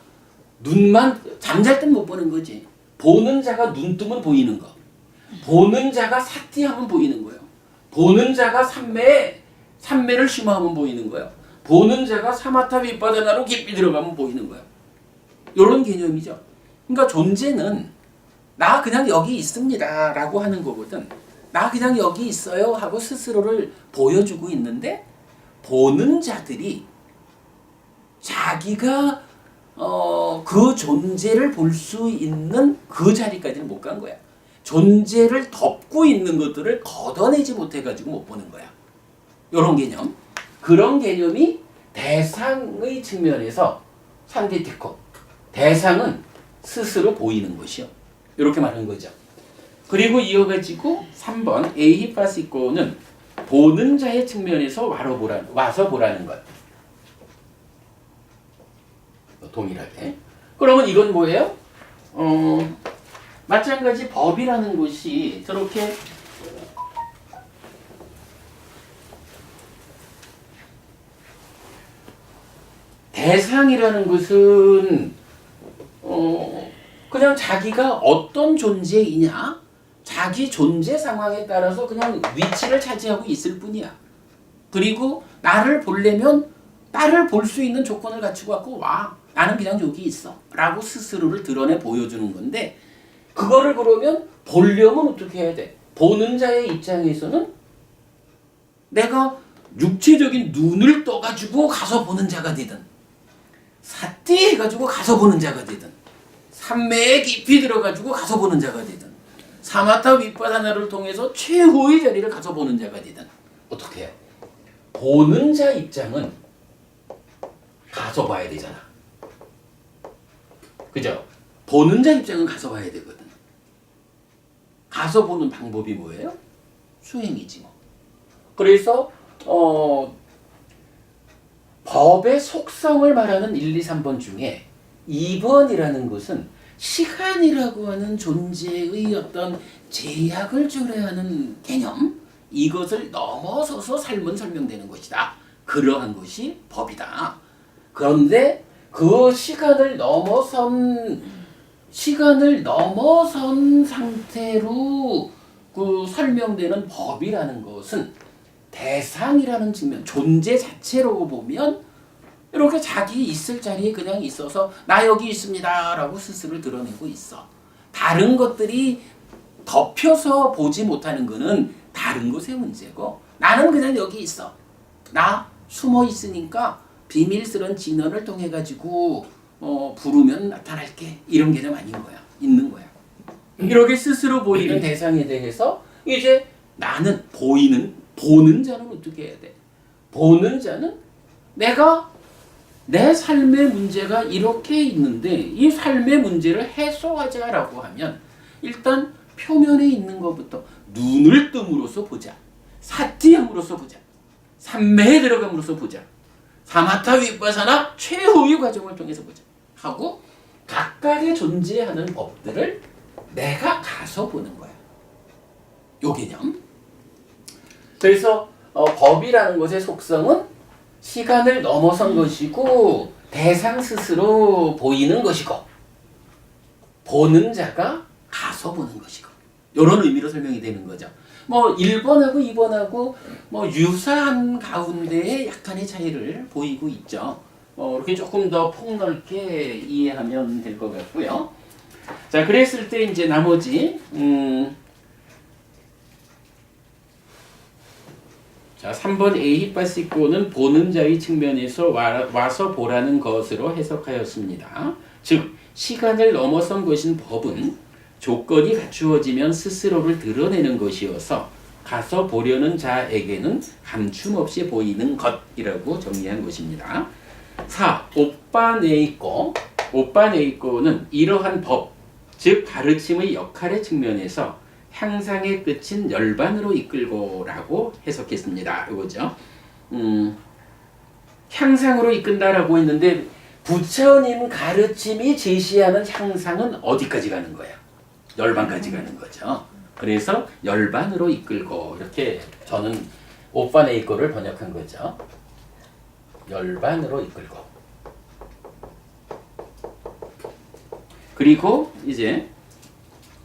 눈만 잠잘 땐 못 보는 거지. 보는 자가 눈 뜨면 보이는 거. 보는 자가 사티하면 보이는 거예요. 보는 자가 삼매를 심화하면 보이는 거예요. 보는 자가 사마타 윗바다나로 깊이 들어가면 보이는 거예요. 이런 개념이죠. 그러니까 존재는 나 그냥 여기 있습니다 라고 하는 거거든. 나 그냥 여기 있어요 하고 스스로를 보여주고 있는데 보는 자들이 자기가 그 존재를 볼 수 있는 그 자리까지는 못 간 거야. 존재를 덮고 있는 것들을 걷어내지 못해가지고 못 보는 거야. 이런 개념. 그런 개념이 대상의 측면에서 산디티코. 대상은 스스로 보이는 것이요. 이렇게 말하는 거죠. 그리고 이어가지고 3번 에히파시코는 보는 자의 측면에서 와서 보라는 것. 동일하게. 그러면 이건 뭐예요? 마찬가지 법이라는 것이 저렇게 대상이라는 것은 그냥 자기가 어떤 존재이냐, 자기 존재 상황에 따라서 그냥 위치를 차지하고 있을 뿐이야. 그리고 나를 보려면 나를 볼 수 있는 조건을 갖추고 갖고 와. 나는 그냥 여기 있어. 라고 스스로를 드러내 보여주는 건데 그거를 그러면 보려면 어떻게 해야 돼? 보는 자의 입장에서는 내가 육체적인 눈을 떠가지고 가서 보는 자가 되든 사띠해가지고 가서 보는 자가 되든 산매에 깊이 들어가지고 가서 보는 자가 되든 사마타 윗바사나를 통해서 최후의 자리를 가서 보는 자가 되든 어떻게 해요? 보는 자 입장은 가서 봐야 되잖아. 그죠? 보는 자 입장은 가서 봐야 되거든. 가서 보는 방법이 뭐예요? 수행이지 뭐. 그래서 법의 속성을 말하는 1, 2, 3번 중에 2번이라는 것은 시간이라고 하는 존재의 어떤 제약을 초래하는 개념, 이것을 넘어서서 삶은 설명되는 것이다. 그러한 것이 법이다. 그런데 그 시간을 넘어선 상태로 그 설명되는 법이라는 것은 대상이라는 측면, 존재 자체로 보면 이렇게 자기 있을 자리에 그냥 있어서 나 여기 있습니다 라고 스스로를 드러내고 있어. 다른 것들이 덮여서 보지 못하는 거는 다른 것의 문제고 나는 그냥 여기 있어. 나 숨어 있으니까 비밀스런 진언을 통해 가지고 부르면 나타날게. 이런 개념 아닌 거야. 있는 거야. 이렇게 스스로 보이는 대상에 대해서 이제 나는 보는 자는 어떻게 해야 돼? 보는 자는 내가 내 삶의 문제가 이렇게 있는데 이 삶의 문제를 해소하자라고 하면 일단 표면에 있는 것부터 눈을 뜸으로써 보자. 사티함으로써 보자. 산매에 들어감으로써 보자. 사마타 윗바사나 최후의 과정을 통해서 보자. 하고 각각의 존재하는 법들을 내가 가서 보는 거야. 요 개념. 그래서 법이라는 것의 속성은 시간을 넘어선 것이고 대상 스스로 보이는 것이고 보는 자가 가서 보는 것이고 이런 의미로 설명이 되는 거죠. 뭐 1번하고 2번하고 뭐 유사한 가운데에 약간의 차이를 보이고 있죠. 이렇게 조금 더 폭넓게 이해하면 될 것 같고요. 자, 그랬을 때 이제 나머지 자, 3번 에히파시코는 보는 자의 측면에서 와서 보라는 것으로 해석하였습니다. 즉, 시간을 넘어선 것인 법은 조건이 갖추어지면 스스로를 드러내는 것이어서 가서 보려는 자에게는 감춤없이 보이는 것이라고 정리한 것입니다. 4. 오빠네이코는 이러한 법, 즉 가르침의 역할의 측면에서 향상의 끝인 열반으로 이끌고라고 해석했습니다. 이거죠. 향상으로 이끈다라고 했는데 부처님 가르침이 제시하는 향상은 어디까지 가는 거야? 열반까지 가는 거죠. 그래서 열반으로 이끌고 이렇게 저는 오빠네이코를 번역한 거죠. 열반으로 이끌고. 그리고 이제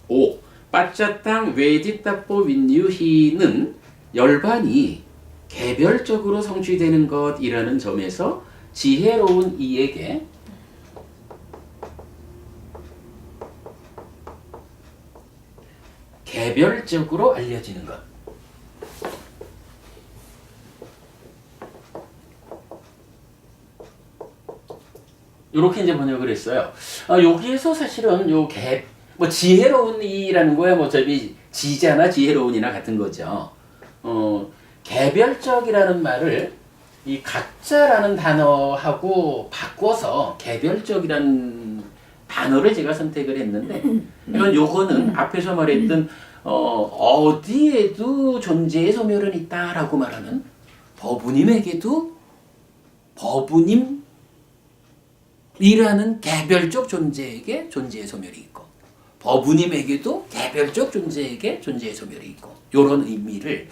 5. 빠짜땅 웨디따뽀 윈유히는 열반이 개별적으로 성취되는 것이라는 점에서 지혜로운 이에게 개별적으로 알려지는 것. 이렇게 이제 번역을 했어요. 여기에서 사실은 뭐 지혜로운 이라는 거야 뭐 저기 지자나 지혜로운이나 같은 거죠. 개별적이라는 말을 이 각자라는 단어하고 바꿔서 개별적이라는 단어를 제가 선택을 했는데 이건 요거는 앞에서 말했던 어디에도 존재의 소멸은 있다라고 말하는 법우님에게도 법우님이라는 개별적 존재에게 존재의 소멸이 있고 법우님에게도 개별적 존재에게 존재의 소멸이 있고 요런 의미를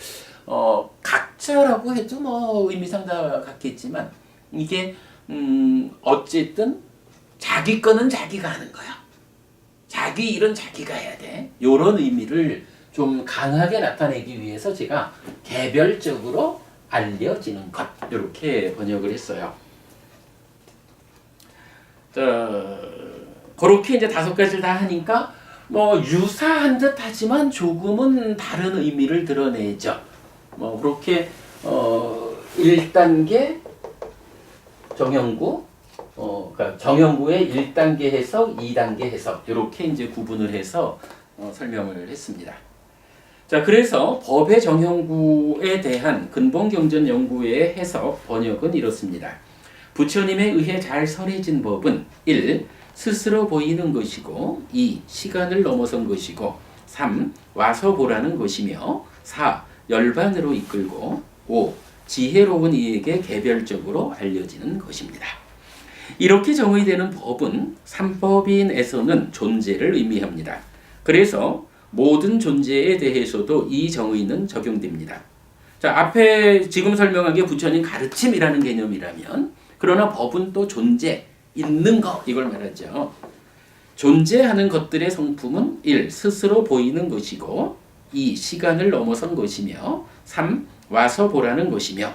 각자라고 해도 뭐 의미상 다 같겠지만 이게 어쨌든 자기 거는 자기가 하는 거야. 자기 일은 자기가 해야 돼. 요런 의미를 좀 강하게 나타내기 위해서 제가 개별적으로 알려지는 것 이렇게 번역을 했어요. 그렇게 이제 5가지를 다 하니까 뭐 유사한 듯 하지만 조금은 다른 의미를 드러내죠. 뭐 그렇게 1단계 정형구, 그러니까 정형구의 1단계 해석, 2단계 해석 이렇게 이제 구분을 해서 설명을 했습니다. 자, 그래서 법의 정형구에 대한 근본경전 연구의 해석 번역은 이렇습니다. 부처님에 의해 잘 설해진 법은 1. 스스로 보이는 것이고 2. 시간을 넘어선 것이고 3. 와서 보라는 것이며 4. 열반으로 이끌고 5. 지혜로운 이에게 개별적으로 알려지는 것입니다. 이렇게 정의되는 법은 삼법인에서는 존재를 의미합니다. 그래서 모든 존재에 대해서도 이 정의는 적용됩니다. 자, 앞에 지금 설명한 게 부처님 가르침이라는 개념이라면 그러나 법은 또 존재, 있는 것 이걸 말하죠. 존재하는 것들의 성품은 1. 스스로 보이는 것이고 2. 시간을 넘어선 것이며 3. 와서 보라는 것이며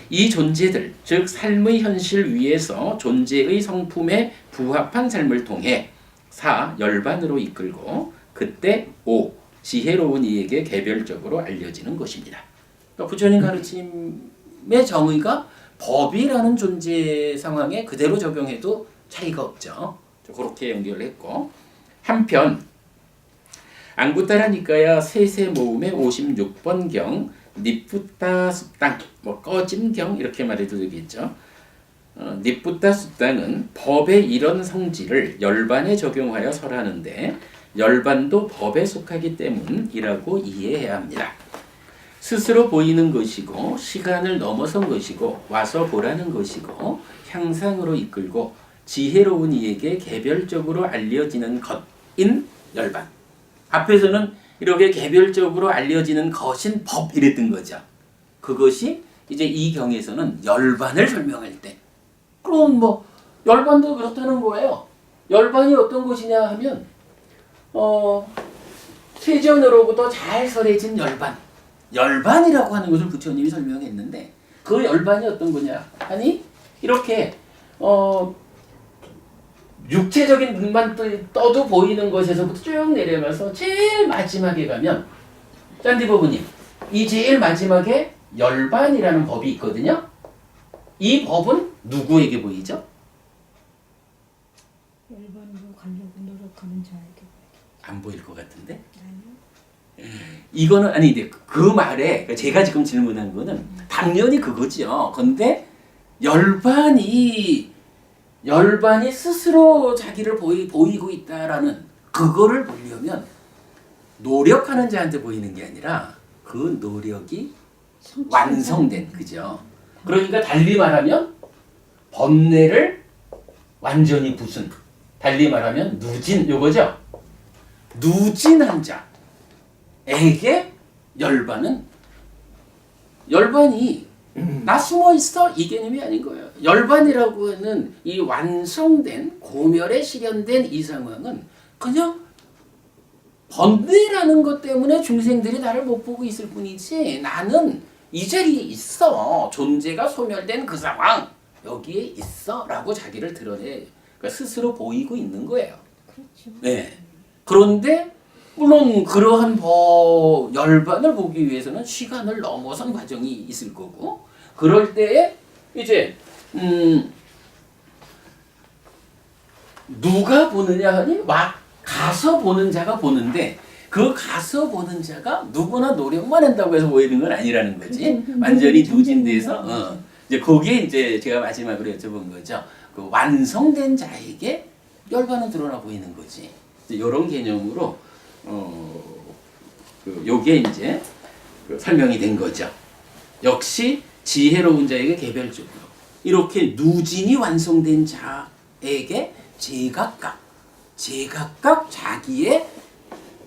이 존재들, 즉 삶의 현실 위에서 존재의 성품에 부합한 삶을 통해 4. 열반으로 이끌고 그때 5. 지혜로운 이에게 개별적으로 알려지는 것입니다. 그러니까 부처님 가르침의 정의가 법이라는 존재 상황에 그대로 적용해도 차이가 없죠. 그렇게 연결을 했고 한편 앙구타라 니까야 세세 모음의 56번경 니푸타 숫당 뭐 꺼짐경 이렇게 말해도 되겠죠. 니푸타 숫당은 법의 이런 성질을 열반에 적용하여 설하는데 열반도 법에 속하기 때문이라고 이해해야 합니다. 스스로 보이는 것이고 시간을 넘어선 것이고 와서 보라는 것이고 향상으로 이끌고 지혜로운 이에게 개별적으로 알려지는 것인 열반. 앞에서는 이렇게 개별적으로 알려지는 것인 법 이랬던 거죠. 그것이 이제 이 경에서는 열반을 설명할 때 그럼 뭐 열반도 그렇다는 거예요. 열반이 어떤 것이냐 하면 세전으로부터 잘 설해진 열반. 열반이라고 하는 것을 부처님이 설명했는데 그 열반이 어떤 거냐 하니 이렇게 육체적인 눈만 떠도 보이는 것에서부터 쭉 내려가서 제일 마지막에 가면 짠디버부님 이 제일 마지막에 열반이라는 법이 있거든요. 이 법은 누구에게 보이죠? 열반으로 가려고 노력하는 자에게. 안 보일 것 같은데? 아니요. 이거는 아니 근데 그 말에 제가 지금 질문한 거는 당연히 그거죠. 근데 열반이 스스로 자기를 보이고 있다라는 그거를 보려면 노력하는 자한테 보이는 게 아니라 그 노력이 완성된 그죠. 그러니까 달리 말하면 번뇌를 완전히 부순 달리 말하면 누진 요거죠. 누진한 자에게 열반이 나 숨어 있어 이 개념이 아닌 거예요. 열반이라고 하는 이 완성된 고멸에 실현된 이 상황은 그냥 번뇌라는 것 때문에 중생들이 나를 못 보고 있을 뿐이지 나는 이 자리에 있어. 존재가 소멸된 그 상황 여기에 있어 라고 자기를 드러내 그러니까 스스로 보이고 있는 거예요. 그렇죠. 네. 그런데 물론 그러한 열반을 보기 위해서는 시간을 넘어선 과정이 있을 거고 그럴 때에 이제 누가 보느냐 하니 가서 보는 자가 보는데 그 가서 보는 자가 누구나 노력만 한다고 해서 보이는 건 아니라는 거지. 완전히 누진돼서 이제 거기에 이제 제가 마지막으로 여쭤본 거죠. 그 완성된 자에게 열반은 드러나 보이는 거지. 이런 개념으로 요게 이제 설명이 된 거죠. 역시 지혜로운 자에게 개별적으로 이렇게 누진이 완성된 자에게 제각각 자기의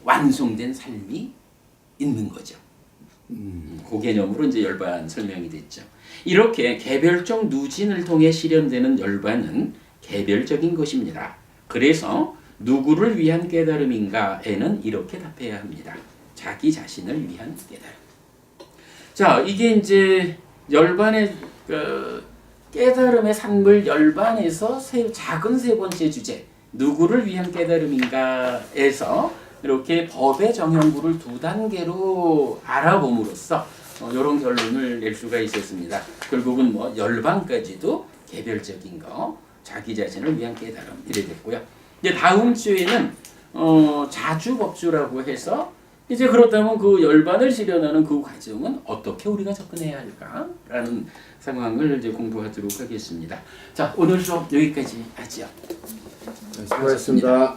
완성된 삶이 있는 거죠. 그 개념으로 이제 열반 설명이 됐죠. 이렇게 개별적 누진을 통해 실현되는 열반은 개별적인 것입니다. 그래서 누구를 위한 깨달음인가에는 이렇게 답해야 합니다. 자기 자신을 위한 깨달음. 자, 이게 이제 열반의 깨달음의 산물 열반에서 작은 세 번째 주제 누구를 위한 깨달음인가에서 이렇게 법의 정형구를 두 단계로 알아봄으로써 이런 결론을 낼 수가 있었습니다. 결국은 열반까지도 개별적인 거, 자기 자신을 위한 깨달음 이래 됐고요. 이제 다음 주에는 자주법주라고 해서 이제 그렇다면 그 열반을 실현하는 그 과정은 어떻게 우리가 접근해야 할까라는 상황을 이제 공부하도록 하겠습니다. 자, 오늘 수업 여기까지 하죠. 수고하셨습니다.